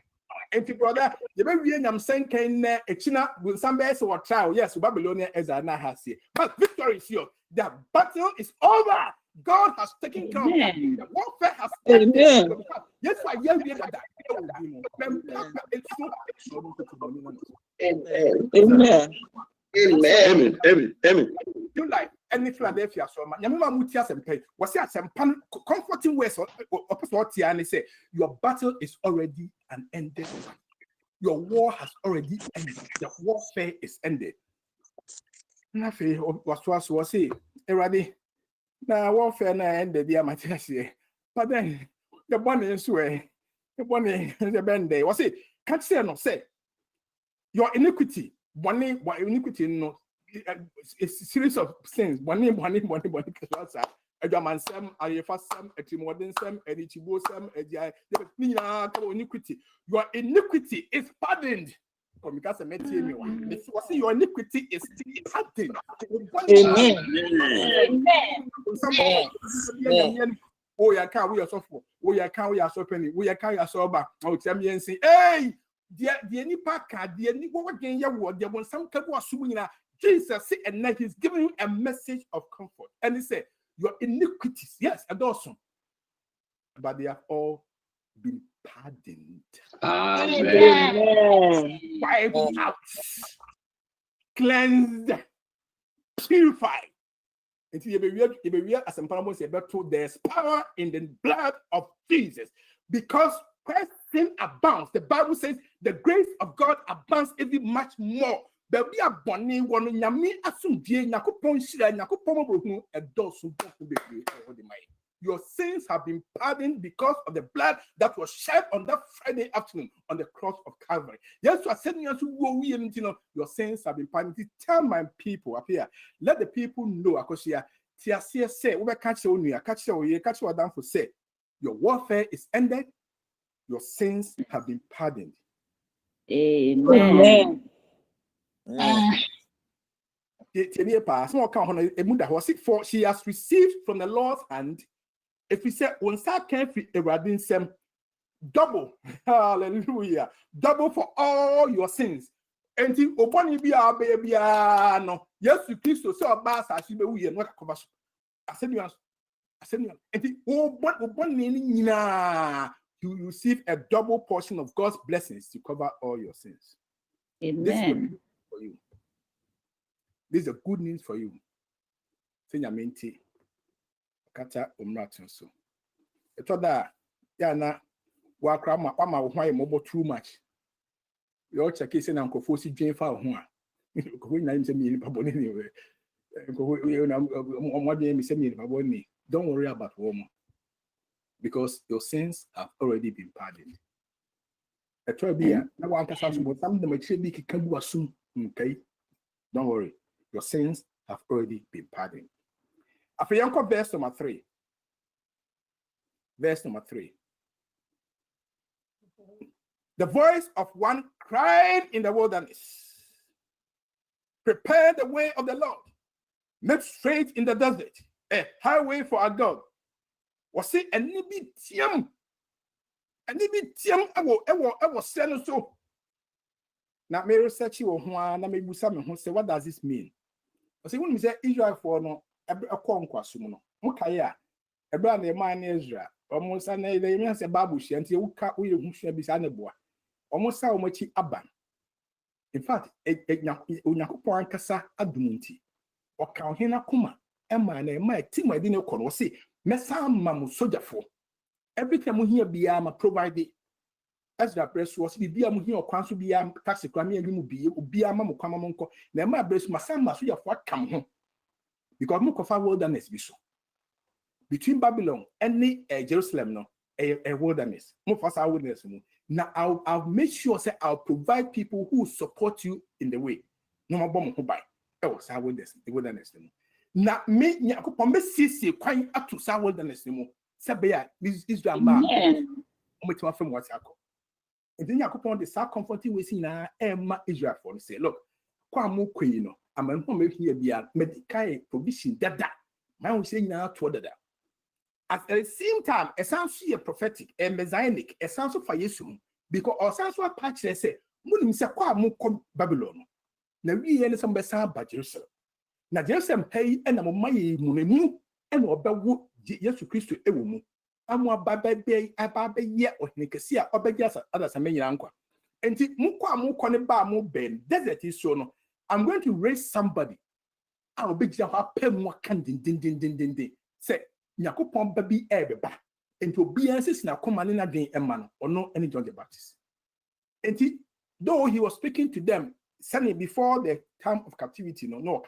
And brother, you may be I'm saying a China with some best or trial. Yes, Babylonia as I now has here. But victory is yours. The battle is over. God has taken care of it. The warfare has ended. Yes, I hear that. Amen. Amen. Amen. Amen. You like any Philadelphia so man. Yamima mutia sempe. Was it some comforting words or Tiani say your battle is already an ended. Your war has already ended. The warfare is ended. Nothing was say already. Now warfare na ended dear Matthias. But then the one is way. The one is the bend day. Was it? Can't say no say your iniquity. One iniquity no. A series of sins. One. Ajaman Sam, Ayefas Sam, Etimodin Sam, Edichibo Sam, iniquity. Your iniquity is pardoned. Because I met you. Your iniquity is pardoned. Amen. Oh, ya can't we are so full. Oh, ya can't we are so penny. We are can't we are so back. Oh, tell me and say, hey, dear Nipaka, dear Nipo again, ya word, there was some couple of swimming. Jesus said, and now he's giving you a message of comfort. And he said, your iniquities, yes, adorson, but they have all been pardoned. Amen. Wiped out, cleansed, purified. Until you be real as some parable say, there's power in the blood of Jesus. Because Christ's sin abounds. The Bible says the grace of God abounds even much more. But we are born in one yami asum die nyakopon shira nyakopon brohunu edosu boku bebre the mind. Your sins have been pardoned because of the blood that was shed on that Friday afternoon on the cross of Calvary. Yes, I said your sins have been pardoned. Tell my people up here. Let the people know Akosia. Tiasia say, we catch you, catch you down for say. Your warfare is ended. Your sins have been pardoned. Amen. For she has received from the Lord's hand. If we say on Saturday, double, hallelujah, double for all your sins. And the Obani be our baby, no, yes, you Christ, so about as you be not a conversion. I said, and the Obani, you receive a double portion of God's blessings to cover all your sins. Amen. For you. This is a good news for you. Senyamenti kata umratun so. Eto da ya na wa kra ma wo mo too much. You check say na nkofo si dwen fa ho a. Ko nya im se mi pa boni ni we. Ko na mo dwen mi se mi pa boni. Don't worry about woman. Because your sins have already been pardoned. Eto bia na wa nkasa so mo sam de ma chire bi kika bu asum. Okay. Don't worry. Your sins have already been pardoned. Appiah, verse number 3. Verse number 3. The voice of one crying in the wilderness. Prepare the way of the Lord. Make straight in the desert a highway for our God. Was it a nibitium? A nibitium, I was saying so. Now, may research you on na me busa me ho say, what does this mean? I say, when we say Israel for no, a conquest, no, Mukaya, a brand of mine Israel, almost an they say babushi until you can't we should be saneboa. Almost how much aban. In fact, Unakupon Kasa Adumunti, or count hina kuma, and my team I didn't call or say, Messa Mamu soldier for. Every time we hear Biama provided. As the press was the Biam here or Council Biam taxi crammy and you be Biama Mukamonko, then my breast must have what come home. Because Mukofa wilderness be so. Between Babylon and Jerusalem, no, a wilderness. Mufasa wilderness. Now I'll make sure say I'll provide people who support you in the way. no more bomb who buy. Oh, Sir Wilderness. Now, me, Yakupon, Sissy, quite up to Sir Wilderness. Sabea, this is your man. From what's happened. And then Yakupon, the Sir comforting with Sina, Emma Israel for say, look, Kwamu Queen, I'm a home here be a medical provision that. My own saying now to that. At the same time, a sounds a prophetic, a messianic, a sounds of Yesu, because our sounds were patched, they say, Munim Sakwa Mukom Babylon. Now we end some Bessa by Jerusalem. Now Jerusalem pay and a Mumai Munemu and Obawu Yesu Christ Ewumu. I'm what Babe, a Babe yet or Nicasia or Bejas, others a many uncle. And Mukwa Mukoneba Mu Ben, desert is so. I'm going to raise somebody. I'll be just a pen more candy, din. Say, Yakupon baby ebeba. And to be answers now come in a day a man or no any John the Baptist. And though he was speaking to them, saying before the time of captivity, no,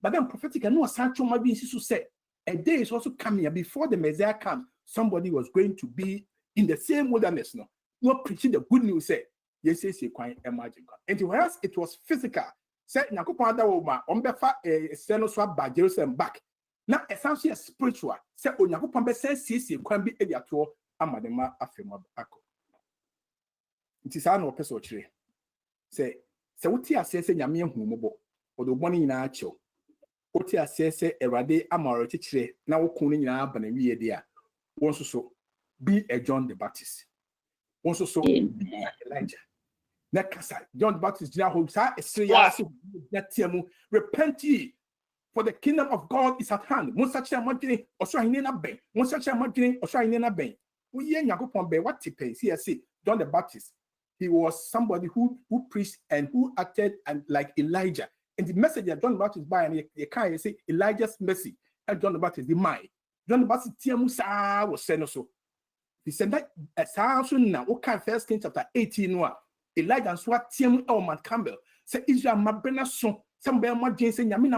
but then prophetic and no Sancho might be to say, a day is also coming before the Messiah comes. Somebody was going to be in the same wilderness, not preaching the good news. Say, yes, you quite imagine. And whereas it was physical. Say Nakupon that woman on befa a seno swap by Jerusalem back. Now essentially spiritual. Say Onakupon be says can be ediator amadema afema ako. It is an person tree. Say what tia says nyame humobo or the one in our cho. What tia says erade amaro titre na wo kunu nyina ba na wie dia. Wonso so be a John the Baptist. Wonso so be Elijah. John the Baptist repent ye, for the kingdom of God is at hand. What John the Baptist, he was somebody who preached and who acted and like Elijah. And the message that John the Baptist by and they can't say Elijah's message and John the Baptist the mind. John the Baptist was saying so. He said that as now, what kind of 1 Kings chapter 18 Elijah and Swat Tim Elman Campbell say Israel Mabrena son, some bear my Jane saying Yamin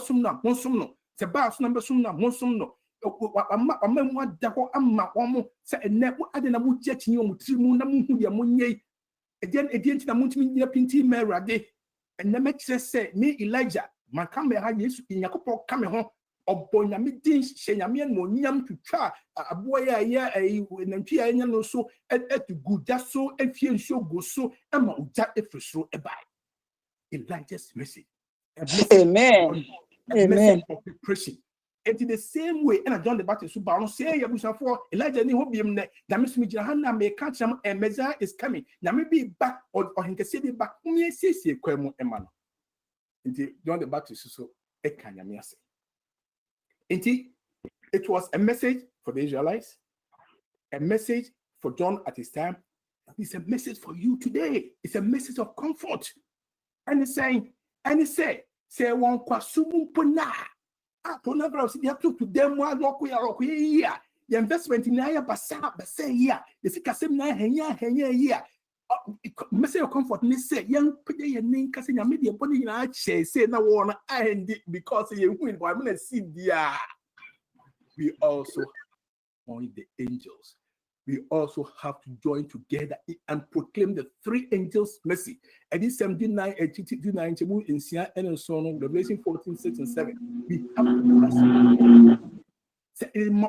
Sumna, Monsumno, Sebas number Sumna, Monsumno, a memoir Daho Amma Omo, say a net what I didn't know jetting you with Trimunamu Yamunye, again to the Muntimin Pinti Merade, and the make say me Elijah, Macambe had yes in Yacopo coming home. Or Boyamidin, Shayamian, Moniam to try a boy a year a no so and to good just so and feel so go so and my jack if you so a buy. Elijah's message. Amen. Amen. Of depression. And in the same way, and I John the Baptist who bound say Yabusa for Elijah ni hope him that Miss Mijahana may catch him and Messiah is coming. Now maybe back or he can say back. Me say Quemo Emmanuel. And John the Baptist so a canyamiase. It was a message for the Israelites, a message for John at his time. It's a message for you today. It's a message of comfort. And he's saying, say one kwasumu pona. To never see you have to them one here. The investment in Aya Basa here. The Sikasem here. Message of comfort. They say, young people, your name, Cassin, media, putting in our chair, say, no one, I end it because you win. But I'm going to see the. We also join the angels. We also have to join together and proclaim the three angels' message. And this 79, 89, in Sia and so on, Revelation 14, 6 and 7. We have to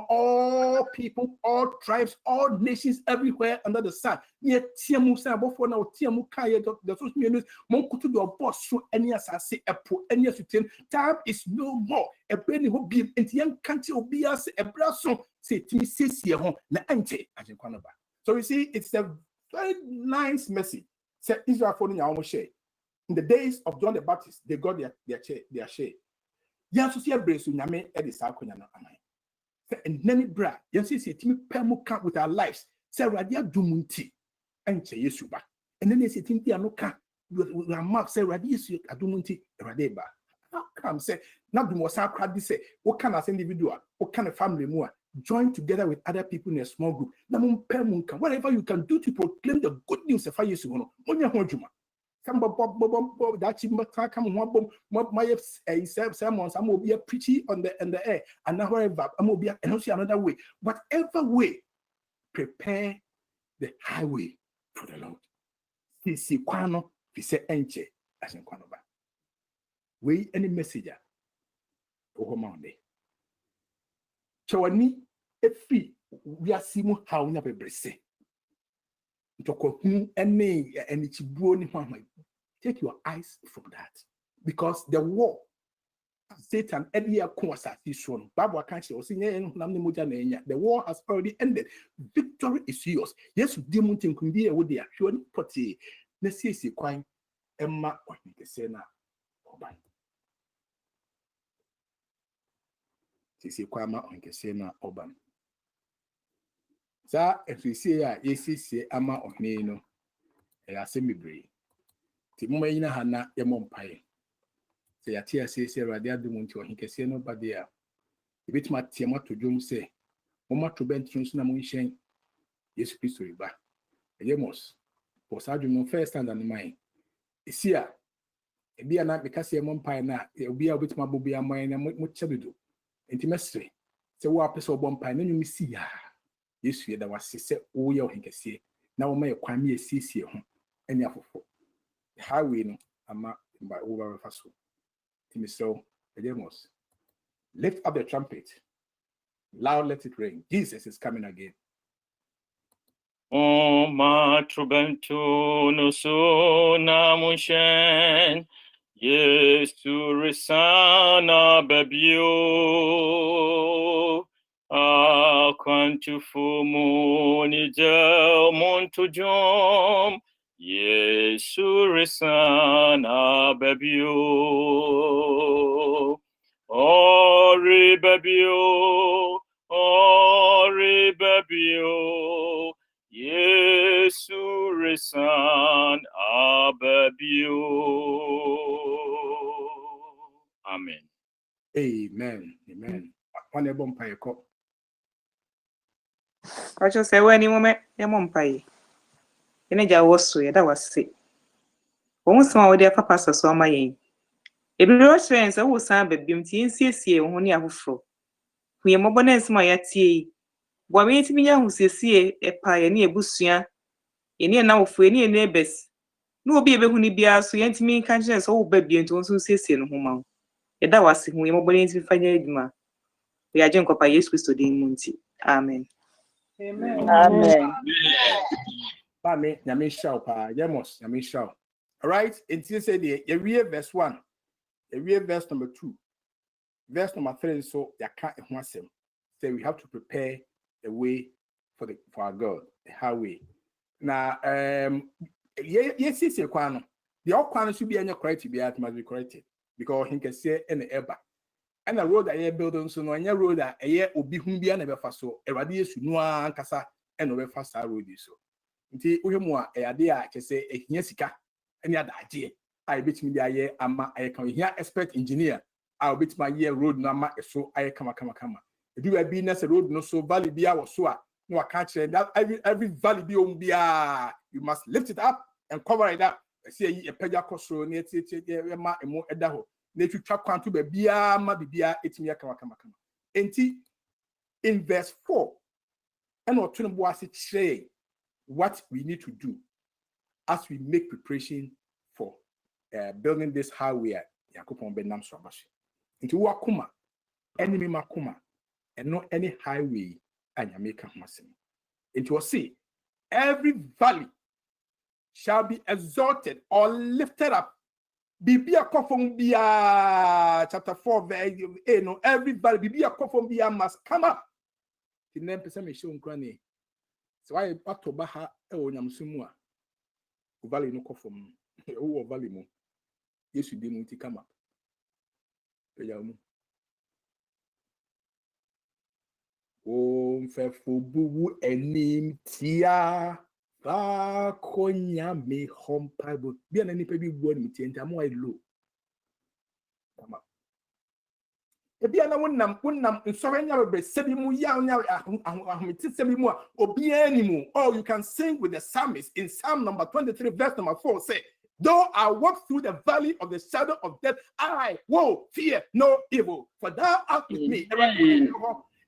all people, all tribes, all nations everywhere under the sun. Near Tiamu Sabofo now, Tiamu Kaya, the social media, Monkutu, your boss, so any as I say, a pro, any as you tell, time is no more. A penny who be in the young country will be as a brasso, say, Timmy says here home, na ante, as in Canada. So you see, it's a very nice message. Say Israel following our share. In the days of John the Baptist, they got their share. Yansu see a brace, Yame, Eddie Sakuna, Amai. And many bra, yes, Timmy Pemu count with our lives. Say Radia Dumunti and say Yesuba. And then they say Timmy Anoka with mark say Radius Adumunti Radeba. How come say not the most sacred say what kind of individual, what kind of family more join together with other people in a small group. Namun Pemunka, whatever you can do to proclaim the good news of Yesu on your home. Come Bob that you must come one my sermons. I'm will be a preachy on the air, and now wherever I'm will be and also another way. Whatever way, prepare the highway for the Lord. He say Kwano, he say Enche, as in Kwanoba. We any messenger. Oh, Monday. Chawani, efi, we are seeing how we never brese. Take your eyes from that. Because the war, Satan, the war has already ended. Victory is yours. Yes, demon can be a wood there. Surely, potty. Let's see, quite Emma or Nikesena Oban. Sisi Kwama or Nikesena Oban. Sir, if we say, yes, see, Ama or Nino, a semi brave. Timumina Hana, Yamon Pie. Say a tear says, Radia Dumunti or Nikesena Badia. A bit my Tiama to Jum say, Oma to bend Trunsunamun Shen, yes, Christo Riba. Yemos, for Sergeant first stand on mine. Is here. A beer not because you're Mompire now, it'll be a bit my bobby and mine and much to do. Intimacy. So, what episode one pine, and you see ya. Yes, that was said, oh, you can see. Now, may acquire me a CC home. Any of the highway, no, I'm not by over a fast. So, Demos, lift up the trumpet. Loud, let it ring. Jesus is coming again. O ma trubento no so namushen Yesu resana babio a quantu fumo ni del monto jom Yesu resana babio Ori babio Yesu resan ababio. Amen. Amen. Amen. One a bumpire cup. I just say, when you moment, Yamompire. Energy was so, that was sick. Once more, dear papa, so my aim. If you are friends, I will sound baby, see, only a fro. We are mobile, my tea. What made me young who see a pioneer busia? Any now for any neighbors. No baby who need be asked to yet me conscience, oh baby, and to also say, no home. That was we mobile into Fanya. We are junk up by yes, Christo de Munti. Amen. Amen. Bame, Yamisha, Yamos, Yamisha. All right, it's you say the real verse 1, the real verse number 2, verse number 3. So, you can't want them. Say we have to prepare a way for our God, the highway. Now, yes, the all quano should be any correct to be at must be corrected because he can say any ever. And a road that you're building so no any road that a year will be whom be never fast so a radius no cassa and over fast road so. Until Uhemua a idea can say a Yesica any other idea. I bet me the year I can hear expert engineer. I'll bet my year road number so I come. If you have been as a road no so valley be our so no I can't say that every valley be on be you must lift it up and cover it up. I see a peja crossroad near ma and more edaho. If you track quantum be bia ma bibia etimia kama. Enti in verse 4 and what to say what we need to do as we make preparation for building this highway at Yakupon Benam Swabashi. Into Wakuma, enemy Makuma, and not any highway and Yamaka Masim. Into a sea, every valley shall be exalted or lifted up. Bibia Kofombia chapter 4, verse 8. No, every valley, Bibia Kofombia must come up. The name Pesame show Granny. So I ought to baha Yamsumua. Valley no Kofom, oh, valley mo. Yes, you didn't come up. Oh, faithful boo, and name Tia. Konya me home pipe. Be an any baby word with the more low. Come up. If you are one sorry, never be 7 more young now. Oh, you can sing with the psalmist in Psalm number 23, verse number 4. Say, though I walk through the valley of the shadow of death, I will fear no evil, for thou art with me.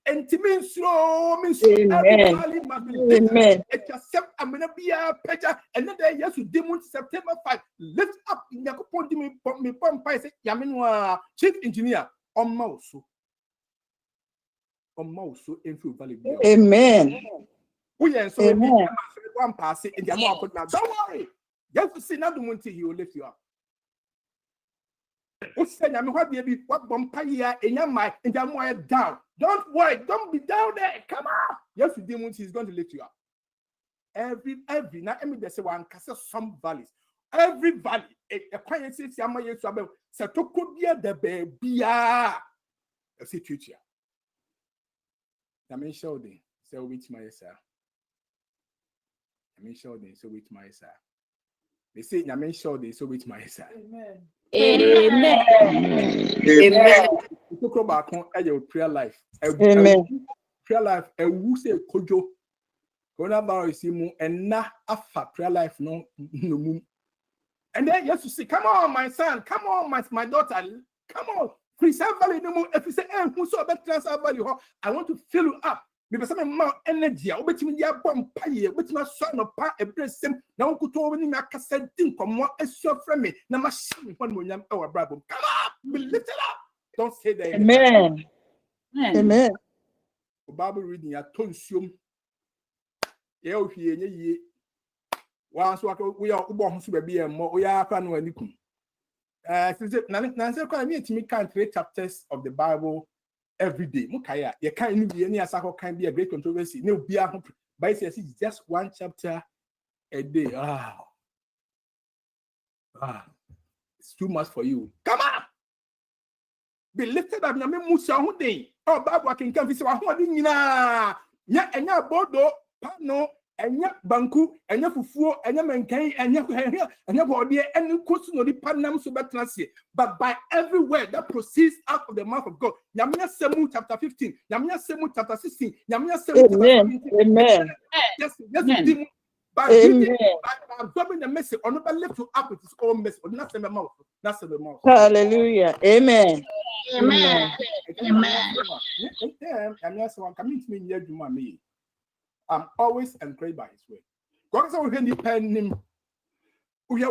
and to me so Amen. accept I'm gonna be a pecha and then they yes to demon September 5. Lift up in the point me pump say Yaminwa chief engineer on mouse into Valley. Amen. We are so Amen. one pass it in the amount of now. Don't worry. You have to see another one till he will lift you up. What say I'm what baby what bumpire in your mind and your mind down. Don't worry, don't be down there. Come on. Yes, the demon is going to lift you up. Every now let me just say one cast some valleys. Every valley, a quiet city, I'm going to say to could be the baby. A situation. I mean, show them. Say which my sir. I mean, show them. So which my sir. They say, I mean, show them. So which my sir. Amen. Amen. Amen. Talk about your prayer life. Amen. Prayer life. A who say kojo. Coronavirus imu and na afa prayer life no. And then you have to say, come on, my son. Come on, my daughter. Come on. Preserve value no more. If you say, who saw better transfer value? I want to fill you up. Because some more energy. I bet you ya bomb pay. But my son of pa a breast sim. Now could over me a cassette thing from what is your friend me. Now my son one more young our brother. Come up, be lifted up. Don't say that. Amen. Amen. Bible reading a tonsium. Yeah, ye. Once we are born to be a more we are can when you come. Nancy can't read chapters of the Bible every day. Mukaya, you can't be any asako can be a great controversy. No, be a but it's just one chapter a day. It's too much for you. Come on, be lifted up. Name Musa Hundi. Oh, Bible can come visit Hundi. Ya enya bodo pano. Enya banku, enya fufuo, enya menkai, enya body, and kusu no di panam subatlasi. But by every word that proceeds out of the mouth of God, Yamina Semu chapter 15, Yamina Semu chapter 16, Yamina Semu chapter 17. Amen. Yes, Amen. by reading, by absorbing the message, or not lift you up with his own message, or not the mouth. That's the mouth. Hallelujah. Amen. Amen. I'm always encouraged by his word. God is always independent. We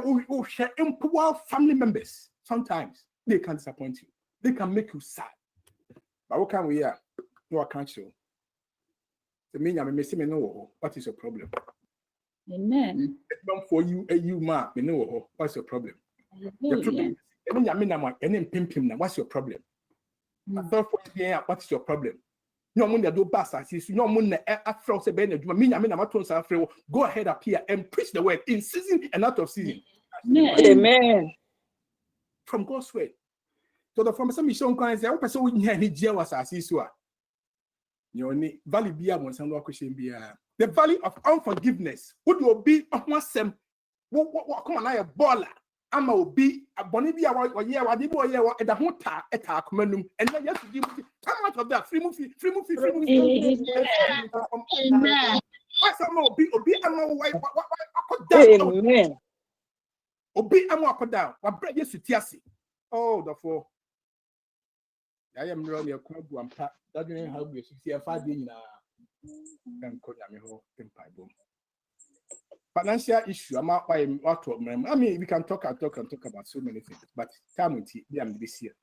share poor family members. Sometimes they can disappoint you. They can make you sad. But what can we hear? No, I can't show. The meaning I'm missing. No, what is your problem? Amen. For you, ma, me know what's your problem? Your problem. What's your problem? What's your problem? No money do bastards. No money afro se ben eduma. Me na maton sa afro. Go ahead Appiah and preach the word in season and out of season. Amen. From God's word. So the from some mission can say, "O person we nya ni dia was asisu a." You ni valley bia won san lo akwhye bia. The valley of unforgiveness. Would you be on wasem? What come on na baller. Ama obi abone bi a ye wade bi oye wa eda ho ta eta akomanum and then yes give come out of that free move. Amen. What's ama obi ama why down. Amen. Obi ama down. Wa bread yes tiase. Oh therefore I am really a crab one part that didn't help you see a 5 day na kan ko nyame ho tempaibo. Financial issue, I mean, we can talk about so many things, but time will be this year.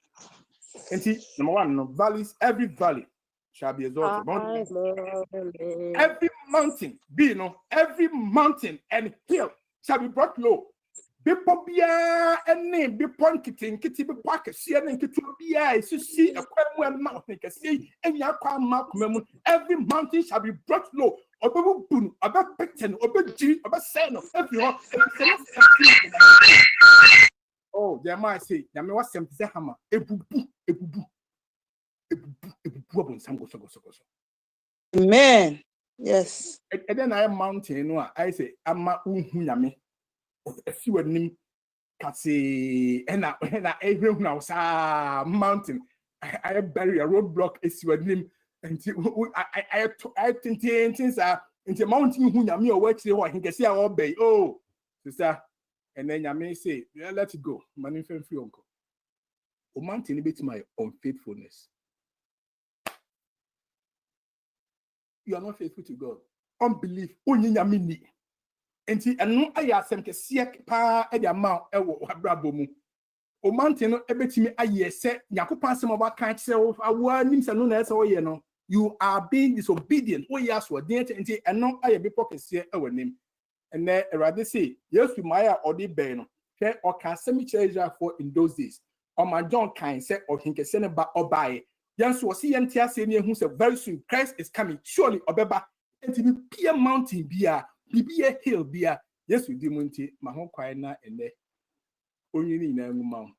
And see, number one, no, valleys, every valley shall be exalted. Every mountain, every mountain and hill shall be brought low. Bepobia and name, Bepon kitty, be pocket, see and kitubia, see a quail mountain, see, and Yakwa Malcolm, every mountain shall be brought low. About Picton, about G, about Sen, everyone. Oh, there might say, Yami was some Zahama, a boo, Amen. Yes. And then I am mountain, I say, I'm Yami. A few name Catsi, and I now, mountain. I bury a roadblock, is your name. And I think things are into mountain who Yami or work, or he can see our obey. Oh, sister. And then Yami say, yeah, let it go. Money from free uncle. O mountain bit my unfaithfulness. you are not faithful to God. Unbelief, only nyamini. Enti eno aya asem kese pa e dia ma ewo abrabo mu. O mountain no ebetimi aye se Nyankopon asem oba kan kire wo awa nim se no na ese wo ye no. You are being disobedient. Oh yes, what did enti eno aye be pokese ewo nim. And then Erade say, yes, we maya or the beno. Okay, or can semi treasure for in those days. Or my John kind said, or he can send about or buy. Yes, was he and Tia saying who said very soon Christ is coming. Surely, Obeba, and to be a mountain beer, be a hill beer. Yes, we do Monty, my home quiet now and there. Only in a mount.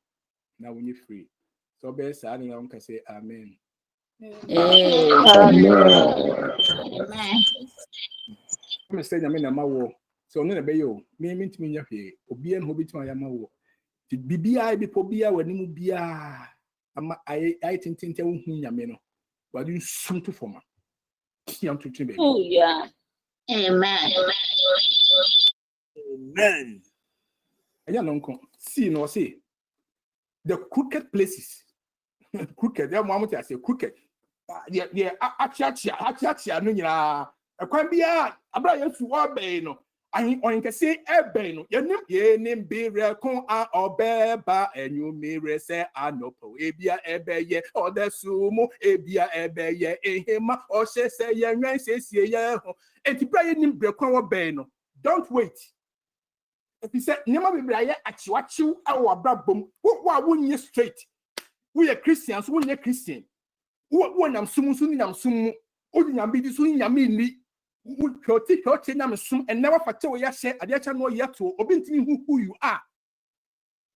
Now when you're free. So best I can say amen. Amen. I'm saying I'm in a mawo. So no be yo. Me mean to me here. Obi en hobi to my mawo. The BBI be pobia when you bia. I think hu nyame no. But you something for me. Kiam to baby. Oh yeah. Amen. Amen. Aya no nko. See no say. The crooked places. Crooked. There mo say crooked. Yeah, achia no nyina. Ekwan bia abra yesu obe no. Ahin on can say ebe no. Yenim be rekon a obeba enyu mere se anopo ebia ebeye odesumu ebia ebeye ehema o se yenwen sesie ye ho. Enti bra yenim brekon obe no. Don't wait. If you say nema be bra ye achiwachiw awo abrabom. Wo wonye straight. We are Christians, we are Christian. Wo nam sumu so ni nam sumu. Odi nyam bi di so nyam ni. Hoti nam sum and never fate we ya share adiacha no yeto obi ntimi who you are.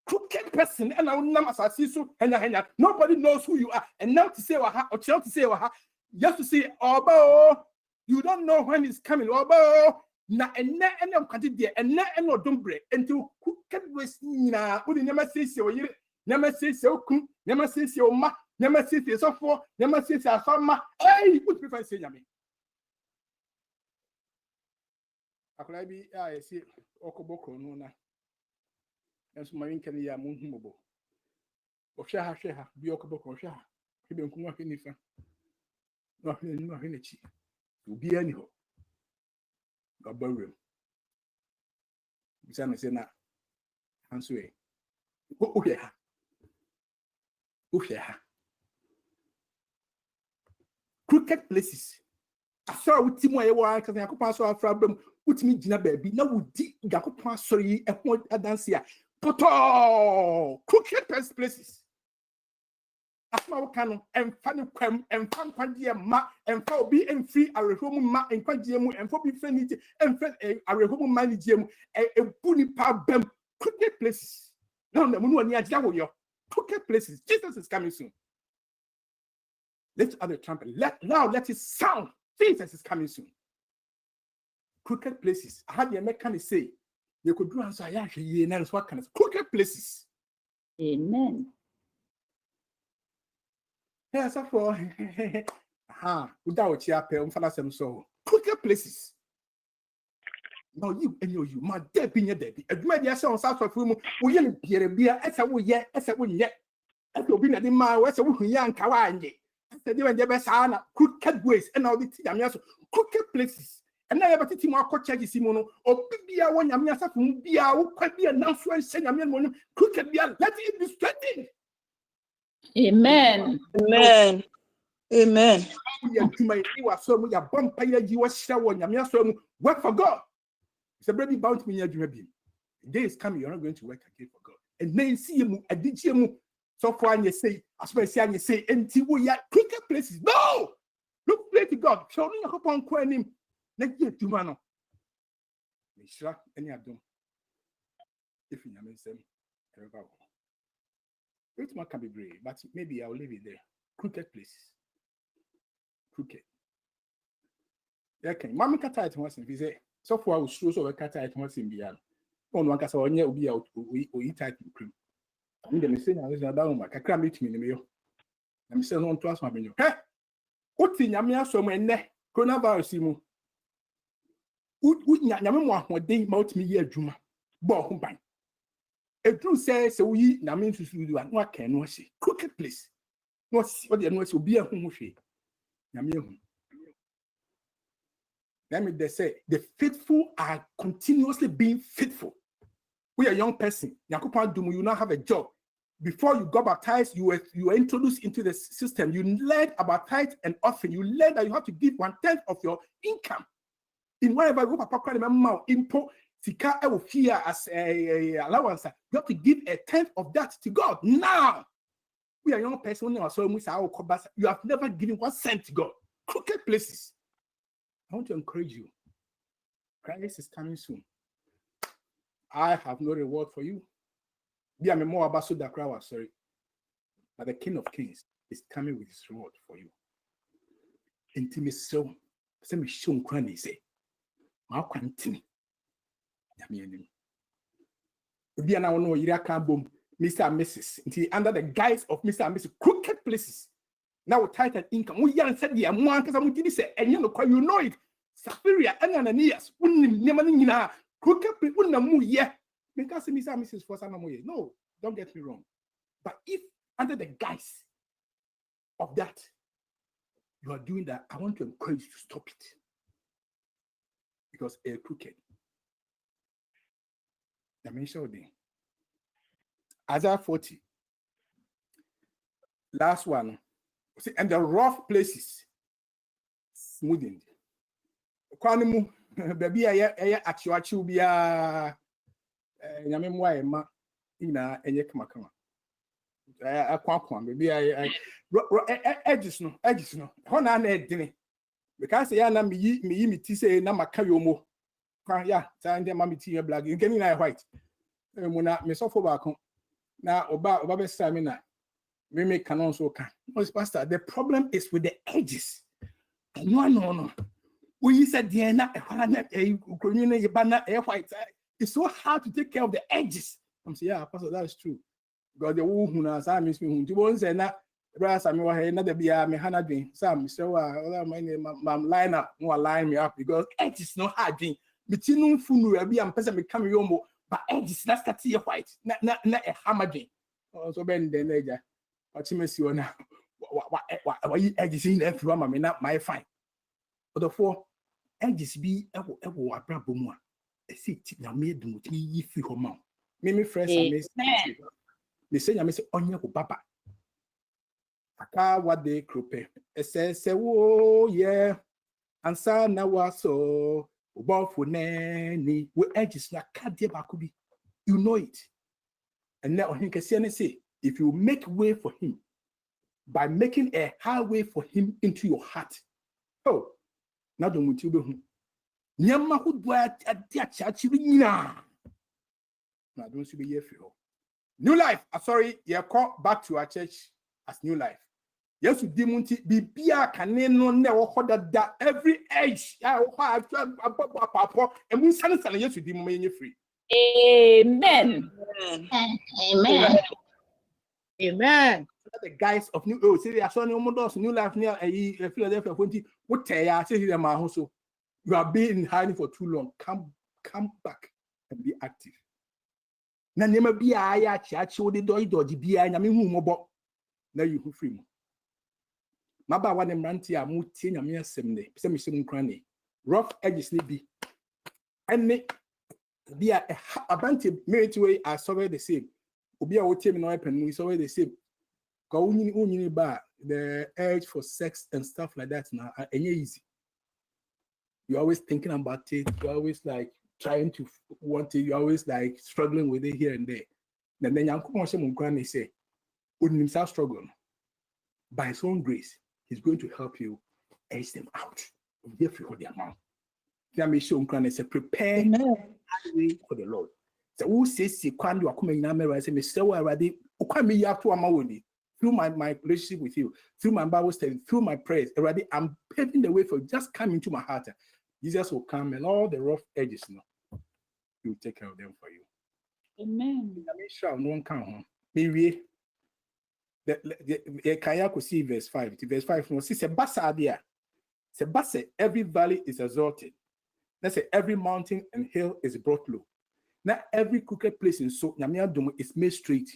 Crooked person and I nam asasi so henya. Nobody knows who you are. And now to say wa or to say wa just to say obo you don't know when it's coming obo na enne am kwade de enne no dombre until crooked ways na odi nyama say o yire nyama say okun nyama say o ma nyama say so for nyama say asama hey put me for say nyame akola bi a yesi okoboko no na enso ma winka ni ya mu humobo o hwe ha bi okoboko hwe ha ebe nkunwa hwe nifa no hwe na chi obi ani ho gabarem bisa me se na hanso e o hwe ha crooked places asora wutimu ayewa kan yakopon so afra bram wutimi gina baabi na wudi yakopon asori yi ehon adanse a poto crooked places asma wo kan no emfa ne kwam emfa nkwaje ma emfa obi emfri arehom ma nkwaje mu emfa obi frani je emfa arehom ma ni je mu ebu ni pa bam crooked places now na munu ani agya wo yo crooked places. Jesus is coming soon. Lift up the trumpet. Let it sound. Jesus is coming soon. Crooked places. I had the American say, they could do answer. Yeah, what kind of crooked places? Amen. Yes, for without your pay, so crooked places. No, you and you, my dead being your dead. A media song south of room, we ain't beer, as I would yet, as I would yet. As you've been at the mile, where's a young Kawaii. Said you and the best crooked ways and all the tea, crooked places. And I ever teach more coach Simono or Bibia one Yamiasa from Bia who quite be announced and send Yamian crooked Bia, let it be strengthened. Amen. Amen. Amen. You are so we are bumpire, you are shower Yamiasa work for God. It's a baby bound me. The day is coming, you're not going to work again for God. And then see him, I did you. So far, you say, as well as you say, until we are crooked places. No! Look, pray to God. Show me upon calling him. Next year, tomorrow. Sure, any of them. If you name them, it can be great, but maybe I'll leave it there. Crooked places. Crooked. Okay, Mamma Kata it once in say, so far, I will show so a Kata it once in beyond. On one cast or near will be out, we type in cream. I'm going to say, I was down my can't meet me in the mail. I'm saying, on to ask my menu. Hey, what thing Yamia so when coronavirus? Would Yamma one day mount me here, Juma? Bo Humban. A true says, so we Namin to do and what can was she? Crooked place. What's what the noise will be a home with Yamia. Let me just say, the faithful are continuously being faithful. We are a young person. You now have a job. Before you got baptized, you were introduced into the system. You learned about tithe and offering. You learned that you have to give 1/10 of your income. In whatever you import sika fear as a allowance, you have to give 1/10 of that to God. Now, we are young person. You have never given 1 cent to God. Crooked places. I want to encourage you. Christ is coming soon. I have no reward for you. Sorry. But the King of Kings is coming with his reward for you. Intimacy so me show cranny say. Ma kwantini. Yami Obi ana wono yira kan bom Mr. and Mrs. Until under the guise of Mr. and Mrs. crooked places. Now title income. We yan said the amount because I'm say and you know it. Safiria and Ananias wouldn't never crooked people wouldn't move yet. Because Mr. and Mrs. for some way. No, don't get me wrong. But if under the guise of that you are doing that, I want to encourage you to stop it. Because a crooked. Isaiah 40. Last one. See, and the rough places smoothened. Kwanimu, baby, I actually be a Yamemwa ma ina enye kama. Maybe I edges no. Hona na edini. Because ya na mi say na makayomo. Ya, time dem mami ti black. You can na white. Muna me so for back. Na oba be say me na. Me make canon so can. Pastor, the problem is with the edges. No. We said Diana white. It's so hard to take care of the edges. I'm saying, yeah, Pastor, that's true. God, the woman has I miss me. You won't say that. Brass, I'm another be a mechanic doing some. So, my name, line up, more line me up because edges no hard thing. Between Funu, will be a person become yomo, but edges that's that see white, not a hammer thing. So, Ben, the ledger. What you miss you now? What you edges in everyone, I mean, not my fine. But the four edges be a brabuma. I see, now made them with me if you come out. Mimi friends, me say, I miss on papa. Aka what they crope. It says, oh, yeah, and son now was so about for nanny, with edges like Kadia Bakubi. You know it. And now he can say, if you make way for him by making a highway for him into your heart. Oh, now don't you be Nyama who do at the church. Now don't you be here for New Life. Sorry, you call back to our church as New Life. Yes, you demonti bibia kaneno ne wo hoda da every age. Ya wo ha and we san yes you demo me free. Amen. Amen. Amen. The guys of New say they are showing New Life near a Philadelphia 20. What say them also. You have been in hiding for too long. Come back and be active. Na nema bia ya chiachi odi doji bia nyame hu mobo. Na you free mo. Maba wa ne mranti a mu tie nyame asem ne. Pese me sem nkran ne. Rough edges ni bi. Ene bia abante merit way are somewhere the same. Obi a wo tie me no pen no is always the same. Ka unyini ba the urge for sex and stuff like that now enye easy. You're always thinking about it. You're always like trying to want it. You're always like struggling with it here and there. And then Yanko say, "Wouldn't himself struggle by his own grace, he's going to help you edge them out. Therefore, the amount. Say, prepare for the Lord. So who says when you are coming in I say, Mr. Already, you have to amawodi through my relationship with you, through my Bible study, through my prayers. Already, I'm paving the way for you. Just come into my heart. Jesus will come and all the rough edges, he will take care of them for you. Amen. No one can. Maybe the Kaya could see verse 5. Verse 5 no see Sebasa there. Sebasa, every valley is exalted. Let's say every mountain and hill is brought low. Now every crooked place in so Nyamiadomo is made straight.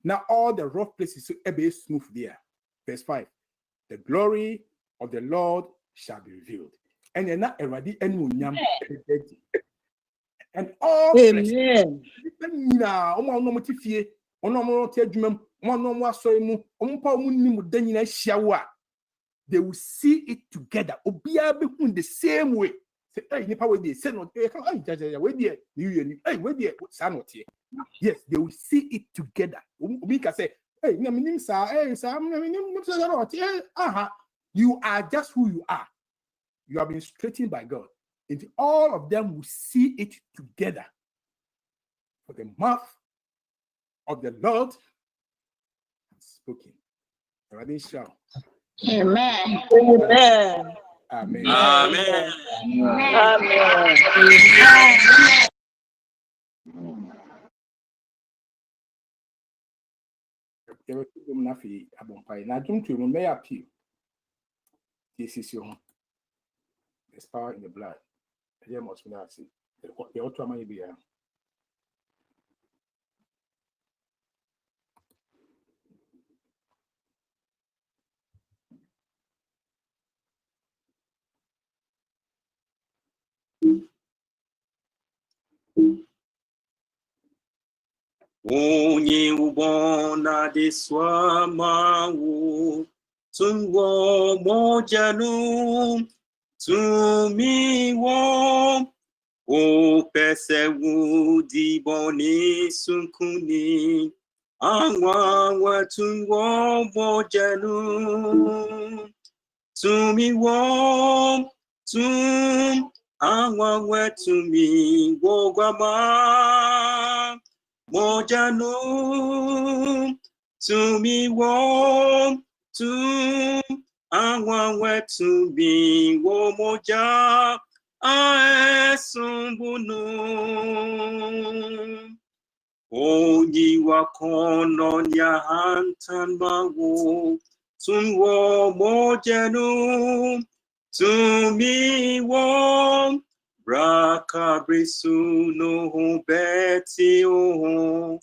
Now all the rough places so be smooth there. Verse 5. The glory of the Lord shall be revealed. and you're not already anyone. And all flesh. Now, no motifie, no judgment, no sorry, they will see it together. Obia be the same way. Say, hey, nipa we dey say no, hey, we dey, hey, we dey, yes, they will see it together. We can say, hey, you are just who you are. You have been straightened by God. And all of them will see it together. For the mouth of the Lord has spoken. Everybody shout. Amen. Amen. Amen. Amen. Amen. There's power in the blood. There must be not see. The auto may be here. Onye ubona deswa mawu tunwo mojanu tumiwo o pesewu diboni sunkuni anwa tunwo mojanu tumiwo tum anwa tumi wogama Mojanu to me warm to anwa to be wo moja aesumbunu Oyi wakono ya hantan mawo tunwo mojanu to me warm Brakabrisu no beti o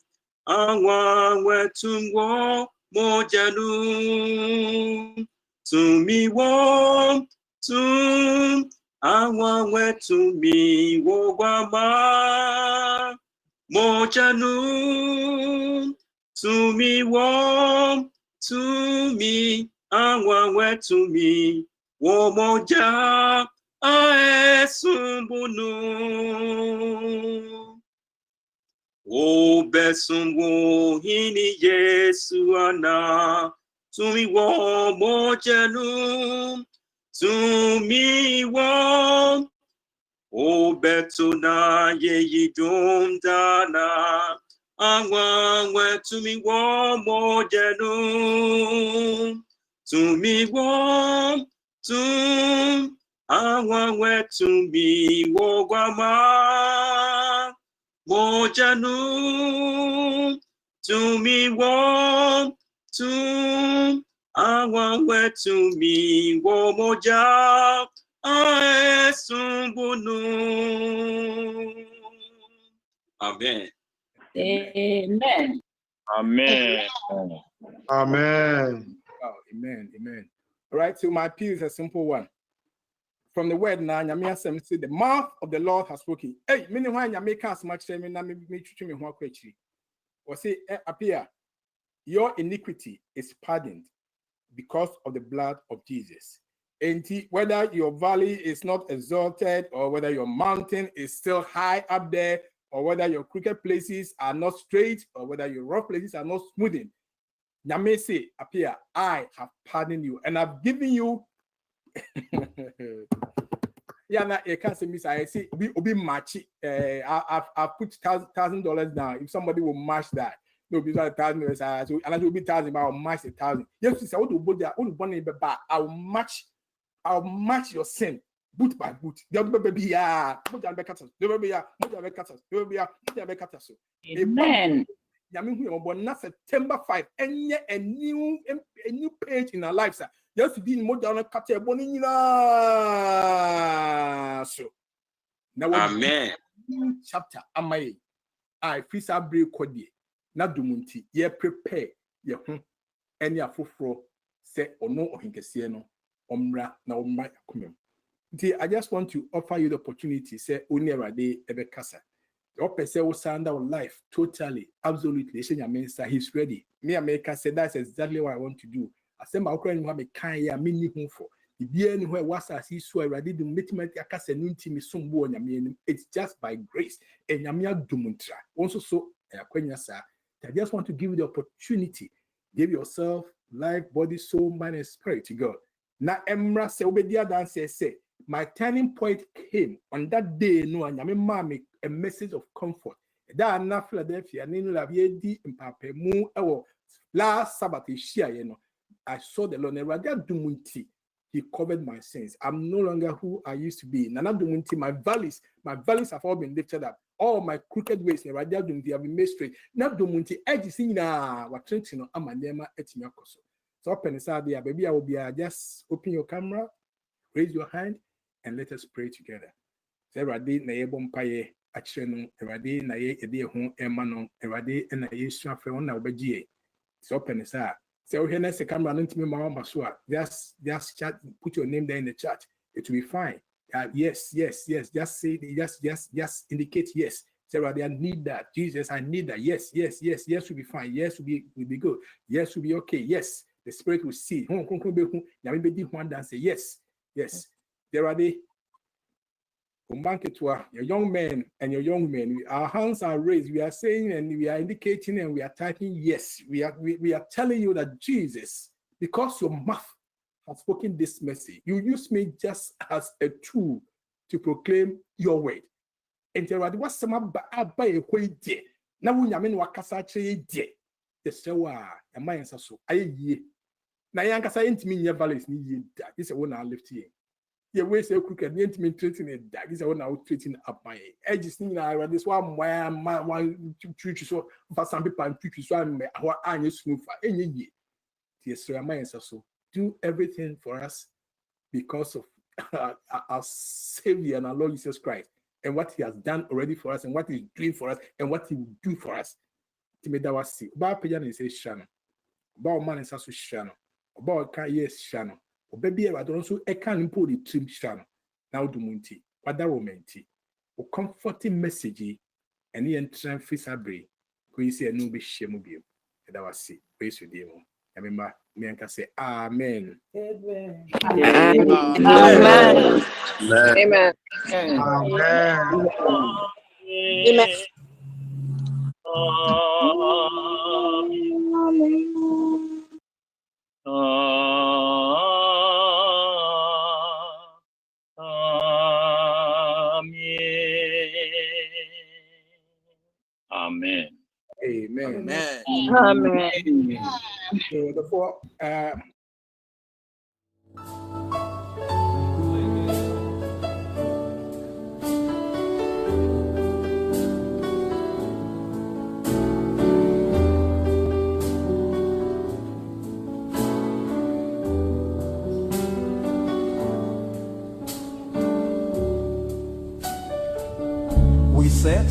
anwa wetunwo mojanu to me wo to anwa wetumi wo gwama mojanu to me wo to me anwa wetumi wo moja Aesumbunu O besumwo hini Yesu ana Tumi wo mojenu Tumi wo O betuna ye yidumdana Angwa tumi wo mojenu Tumi wo tum Awa to be wogama mojanu to me wo to awa to me wo moja aesumbunu. Amen. Amen. Amen. Amen. Oh, amen. Amen. All right, so my appeal is a simple one. From the word now, Nyame asem say the mouth of the Lord has spoken. Hey, meaning why Nyame can't much me na me twitwi me ho akwachi. Or say, Appiah, your iniquity is pardoned because of the blood of Jesus. And whether your valley is not exalted, or whether your mountain is still high up there, or whether your crooked places are not straight, or whether your rough places are not smoothing, Nyame say, Appiah, I have pardoned you, and I've given you. Yeah, now you can't say me. I see. Be match. I put $1,000 down. If somebody will match that, no, be $1,000. So and I will be $1,000. I'll match $1,000. Yes, I want to go there. I'll match. I'll match your sin boot by boot. Baby, Amen. September 5, and a new page in our lives. Just to be more down a cut so now, Amen. Chapter Amai. I freeze a break cody. Not dumunti. Ye prepare ye any afufro say or no or hinkesiano omra na omra kumem. I just want to offer you the opportunity. Say, only a day ever casa. Your person will stand out life totally, absolutely. He's ready. Me, America said that's exactly what I want to do. I said, my Ukraine have a kind of mini home for. Anywhere was as he saw already the it's just by grace. And Yamia Dumuntra. Also, so I just want to give you the opportunity. Give yourself life, body, soul, mind, and spirit to God. Now, Emra se obedia dan say, my turning point came on that day. No, and mommy a message of comfort. That na Philadelphia, Nino Laviedi in Papemu, last Sabbath share, I saw the Lord Radia Dumunti. He covered my sins. I'm no longer who I used to be. Nana Dumunti, my valleys have all been lifted up. All my crooked ways, Radia Dumunti have been made straight. Now Dumunti, Edisina, what Trentino, Amanema, Etinyakoso. So open inside there, baby. I will be just open your camera, raise your hand, and let us pray together. Say, Radi na yebom paye acheno, Radi na ye edi hon emano, Radi na ye swafe on na obeji. So open inside. Say, oh, here next camera, don't me mama masua. Just chat, put your name there in the chat. It will be fine. Yes. Just say, just indicate yes. Say, Radi, I need that. Jesus, I need that. Yes will be fine. Yes will be good. Yes will be okay. Yes. The Spirit will see. Say yes. There are the your young men and your young men. Our hands are raised. We are saying and we are indicating and we are typing yes. We are telling you that Jesus, because your mouth has spoken this message, you use me just as a tool to proclaim your word. And there are the what's some by a way dear. Now we are in Wakasache dear. The Sewa, a man so I ye. Nayanka saying to me, your valleys need that. This is one I lift here. Your way so crooked, the intimate treating it. That is one I was treating up my edges. This one, why my church so for some people and church so I'm what I use smooth for any year. Yes, so am I so do everything for us because of our Savior and our Lord Jesus Christ and what He has done already for us and what He's doing for us and what He will do for us. Timedawa see. About Pijan is a Shano. About man is also Shano. About yes Shano. Or baby, I don't so I can't import the trim Shano. Now do Munti. What that woman tea. O comforting message and the entrance fisabre. Go see a new be shemobio. That was see. Praise you, dear. I remember me and can say Amen. Amen. Amen. Amen. Amen. Amen. Amen. So therefore, we said